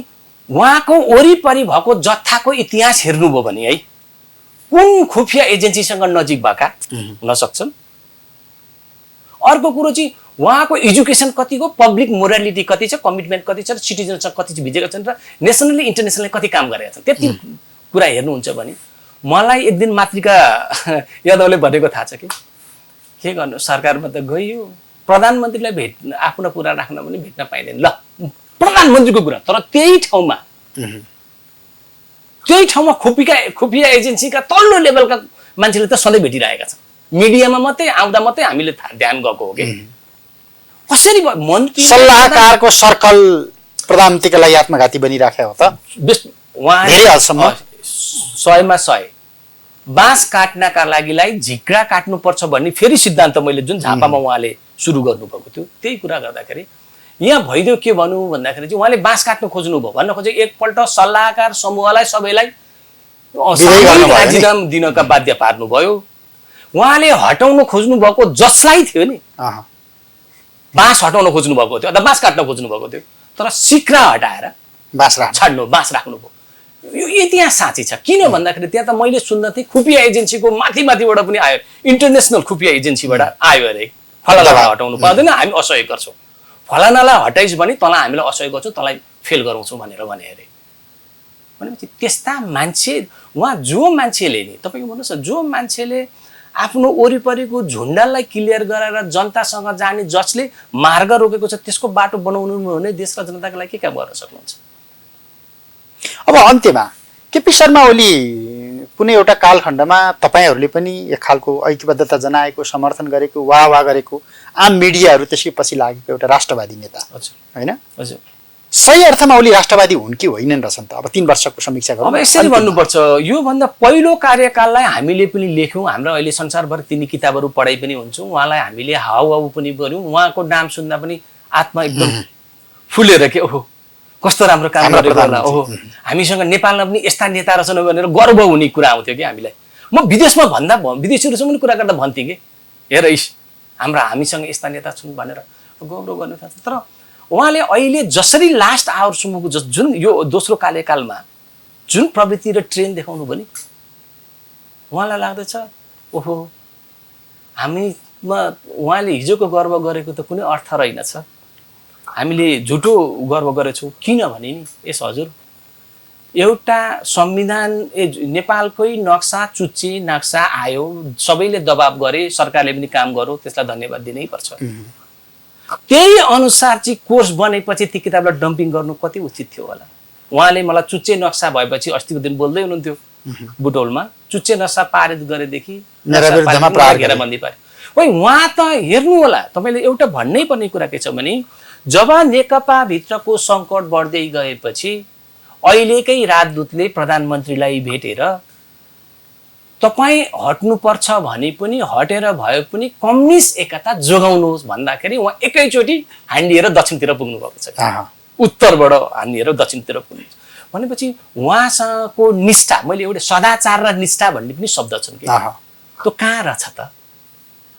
उहाँको वरिपरि भएको जत्थाको इतिहास हेर्नुभयो भने है कुन खुफिया एजेन्सीसँग नजिक भएका हुन सक्छन् अर्को कुरो चाहिँ उहाँको एजुकेसन कतिको पब्लिक मोरालिटी कति छ कमिटमेन्ट कति छ सिटिजनसँग कति चाहिँ भिजेका छन् र नेसनली इन्टरनेसनली कति काम गरेका छन् त्यति कुरा हेर्नुहुन्छ भने मलाई एक दिन मातृका यादवले भनेको थाहा छ कि के गर्नु सरकारमा त गइयो प्रधानमन्त्रीलाई आफ्नो कुरा राख्न पनि भेट्न पाइँदैन ल प्रधानमन्त्रीको कुरा तर त्यही ठाउँमा खुफिया एजेन्सीका तल्लो लेभलका मान्छेले त सधैँ भेटिरहेका छन् मिडियामा मात्रै आउँदा मात्रै हामीले ध्यान गएको हो कि कसरी मन्त्री सल्लाहकारको सर्कल प्रधानमन्त्रीका लागि आत्मघाती बनिराख्यो हो त धेरै हदसम्म 100मा 100 बाँस काट्नका लागिलाई झिक्रा काट्नुपर्छ भन्ने फेरि सिद्धान्त मैले जुन झापामा उहाँले सुरु गर्नुभएको थियो त्यही कुरा गर्दाखेरि यहाँ भइदियो के भनौँ भन्दाखेरि चाहिँ उहाँले बाँस काट्न खोज्नुभयो भन्न खोजे एकपल्ट सल्लाहकार समूहलाई सबैलाई राजीनामा दिनका बाध्य पार्नुभयो उहाँले हटाउन खोज्नु भएको जसलाई थियो नि बाँस हटाउन खोज्नु भएको थियो अथवा बाँस काट्न खोज्नु भएको थियो तर सिक्रा हटाएर बाँस राख्नुभयो यो इतिहास साँच्ची छ किन भन्दाखेरि त्यहाँ त मैले सुन्न थिएँ खुफिया एजेन्सीको माथिबाट पनि आयो इन्टरनेसनल खुफिया एजेन्सीबाट आयो अरे फलानालाई हटाउनु पर्दैन हामी असहयोग गर्छौँ फलानालाई हटाइस् भने तँलाई हामीले असहयोग गर्छौँ तँलाई फेल गराउँछौँ भनेर भने अरे भनेपछि त्यस्ता मान्छे उहाँ जो मान्छेले नि तपाईँको भन्नुहोस् न जो मान्छेले आफ्नो वरिपरिको झुन्डालाई क्लियर गरेर जनतासँग जाने जसले मार्ग रोकेको छ त्यसको बाटो बनाउनु भने देश र जनताको लागि के काम गर्न सक्नुहुन्छ अब अन्त्यमा केपी शर्मा ओली कुनै एउटा कालखण्डमा तपाईहरूले पनि एक खालको ऐक्यबद्धता जनाएको समर्थन गरेको वाह गरेको आम मिडियाहरू त्यसपछि लागेको एउटा राष्ट्रवादी नेता होइन हजुर सही अर्थमा ओली राष्ट्रवादी हुन् कि होइनन् रहेछन् त अब 3 वर्षको समीक्षा गरौँ अब यसरी भन्नुपर्छ यो भन्दा पहिलो कार्यकाललाई हामीले पनि लेख्यौँ हाम्रो अहिले संसारभर तिनी किताबहरू पढाइ पनि हुन्छौँ उहाँलाई हामीले हाउ पनि गर्यौँ उहाँको नाम सुन्दा पनि आत्मा एकदम फुलेर के ओहो कस्तो राम्रो काम गरेको होला ओहो हामीसँग नेपालमा पनि यस्ता नेता रहेछन् भनेर गर्व हुने कुरा आउँथ्यो कि हामीलाई म विदेशमा भन्दा विदेशीहरूसँग पनि कुरा गर्दा भन्थेँ कि हेर हामीसँग यस्ता नेता छन् भनेर गौरव गर्ने थाहा तर उहाँले अहिले जसरी लास्ट आवरसम्मको जुन यो दोस्रो कार्यकालमा जुन प्रवृत्ति र ट्रेन देखाउनु भने उहाँलाई लाग्दछ ओहो हामीमा उहाँले हिजोको गर्व गरेको त कुनै अर्थ रहेनछ हामीले झुटो गर्व गरेछौँ किनभने नि यस हजुर एउटा संविधान नेपालकै नक्सा चुच्चे नक्सा आयो सबैले दबाब गरे सरकारले पनि काम गर्यो त्यसलाई धन्यवाद दिनै पर्छ त्यही अनुसार चाहिँ कोर्स बनेपछि ती किताबलाई डम्पिङ गर्नु कति उचित थियो होला उहाँले मलाई चुच्चे नक्सा भएपछि अस्तिको दिन बोल्दै हुनुहुन्थ्यो बुटौलमा चुच्चे नक्सा पारित गरेदेखि घेराबन्दी पार्यो उहाँ त हेर्नु होला तपाईँले एउटा भन्नै पर्ने कुरा के छ भने जब नेकपा भित्रको सङ्कट बढ्दै गएपछि अहिलेकै राजदूतले प्रधानमन्त्रीलाई भेटेर तपाईँ हट्नुपर्छ भने पनि हटेर भए पनि कम्युनिस्ट एकता जोगाउनुहोस् भन्दाखेरि उहाँ एकैचोटि हान्डिएर दक्षिणतिर पुग्नु भएको छ उत्तरबाट हान्डिएर दक्षिणतिर पुग्नु भनेपछि उहाँसँगको निष्ठा मैले एउटा सदाचार र निष्ठा भन्ने पनि शब्द छन् कि त्यो कहाँ रहेछ त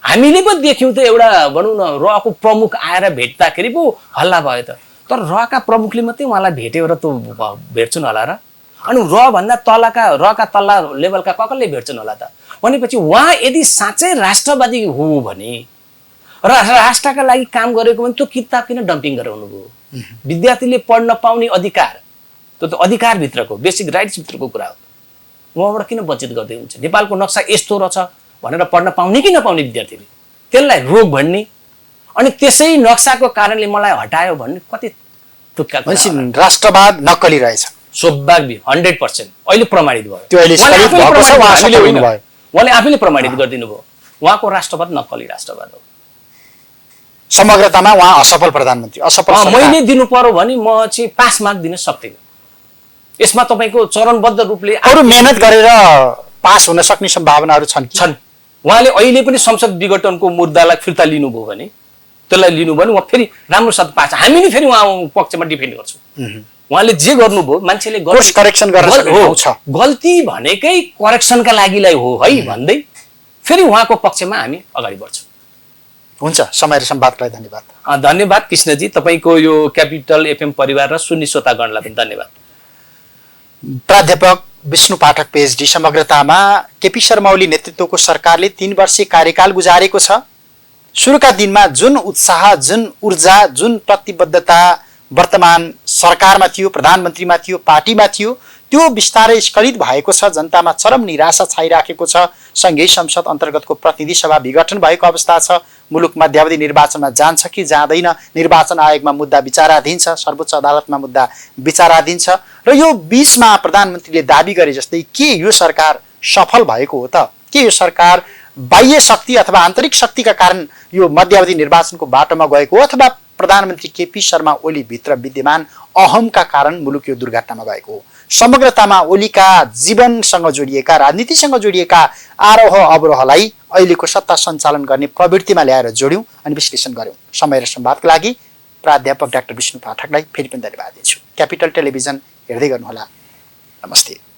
हामीले पो देख्यौँ त एउटा भनौँ न रको प्रमुख आएर भेट्दाखेरि पो हल्ला भयो त तर रका प्रमुखले मात्रै उहाँलाई भेटेर त भेट्छन् होला र अनि भन्दा रका तल्ला लेभलका कसले भेट्छन् होला त भनेपछि उहाँ यदि साँच्चै राष्ट्रवादी हो भने र राष्ट्रका लागि काम गरेको भने त्यो किताब किन डम्पिङ गराउनु भयो विद्यार्थीले पढ्न पाउने अधिकार त्यो त अधिकारभित्रको बेसिक राइट्सभित्रको कुरा हो उहाँबाट किन वञ्चित गर्दै हुन्छ नेपालको नक्सा यस्तो रहेछ भनेर पढ्न पाउने कि नपाउने विद्यार्थीले त्यसलाई रोग भन्ने अनि त्यसै नक्साको कारणले मलाई हटायो भन्ने कति तुक्का राष्ट्रवाद नक्कली रहेछ सौभाग्य 100% अहिले प्रमाणित भयो त्यो अहिले उहाँले आफैले प्रमाणित गरिदिनु भयो उहाँको राष्ट्रवाद नक्कली राष्ट्रवाद हो समग्रतामा उहाँ असफल प्रधानमन्त्री असफल मैले दिनु पर्यो भने म चाहिँ 5 मार्क दिन सक्दिनँ यसमा तपाईँको चरणबद्ध रूपले अरू मेहनत गरेर पास हुन सक्ने सम्भावनाहरू छन् उहाँले अहिले पनि संसद विघटनको मुद्दालाई फिर्ता लिनुभयो भने त्यसलाई लिनु भने उहाँ फेरि राम्रो साथ पास हामी नि फेरि उहाँ पक्षमा डिफेन्ड गर्छौँ उहाँले जे गर्नुभयो मान्छेले करेक्सन गर्न छ गल्ती भनेकै करेक्सनका लागिलाई हो है भन्दै फेरि उहाँको पक्षमा हामी अगाडि बढ्छौँ हुन्छ, समय र संवादलाई धन्यवाद। धन्यवाद कृष्णजी, तपाईँको यो क्यापिटल एफएम परिवार र सुन्ने श्रोतागणलाई पनि धन्यवाद। प्राध्यापक विष्णु पाठक पीएचडी, समग्रतामा केपी शर्मा ओली नेतृत्वको सरकारले 3 वर्षीय कार्यकाल गुजारेको छ। सुरुका दिनमा जुन उत्साह, जुन ऊर्जा, जुन प्रतिबद्धता वर्तमान सरकारमा थियो, प्रधानमन्त्रीमा थियो, पार्टीमा थियो, त्यो बिस्तारै स्खलित भएको छ। जनतामा चरम निराशा छाइराखेको छ। सङ्घीय संसद अन्तर्गतको प्रतिनिधि सभा विघटन भएको अवस्था छ। मुलुक मध्यावधि निर्वाचनमा जान्छ कि जाँदैन, निर्वाचन आयोगमा मुद्दा विचाराधीन छ, सर्वोच्च अदालतमा मुद्दा विचाराधीन छ। र यो बीचमा प्रधानमन्त्रीले दाबी गरे जस्तै के यो सरकार सफल भएको हो त? के यो सरकार बाह्य शक्ति अथवा आन्तरिक शक्तिका कारण यो मध्यावधि निर्वाचनको बाटोमा गएको हो, अथवा प्रधानमन्त्री केपी शर्मा ओली भित्र विद्यमान अहमका कारण मुलुक यो दुर्घटनामा गएको हो? समग्रतामा ओलीका जीवनसँग जोडिएका, राजनीतिसँग जोडिएका आरोह अवरोहलाई अहिलेको सत्ता सञ्चालन गर्ने प्रवृत्तिमा ल्याएर जोड्यौँ अनि विश्लेषण गऱ्यौँ। समय र संवादका लागि प्राध्यापक डाक्टर विष्णु पाठकलाई फेरि पनि धन्यवाद दिन्छु। क्यापिटल टेलिभिजन हेर्दै गर्नुहोला। नमस्ते।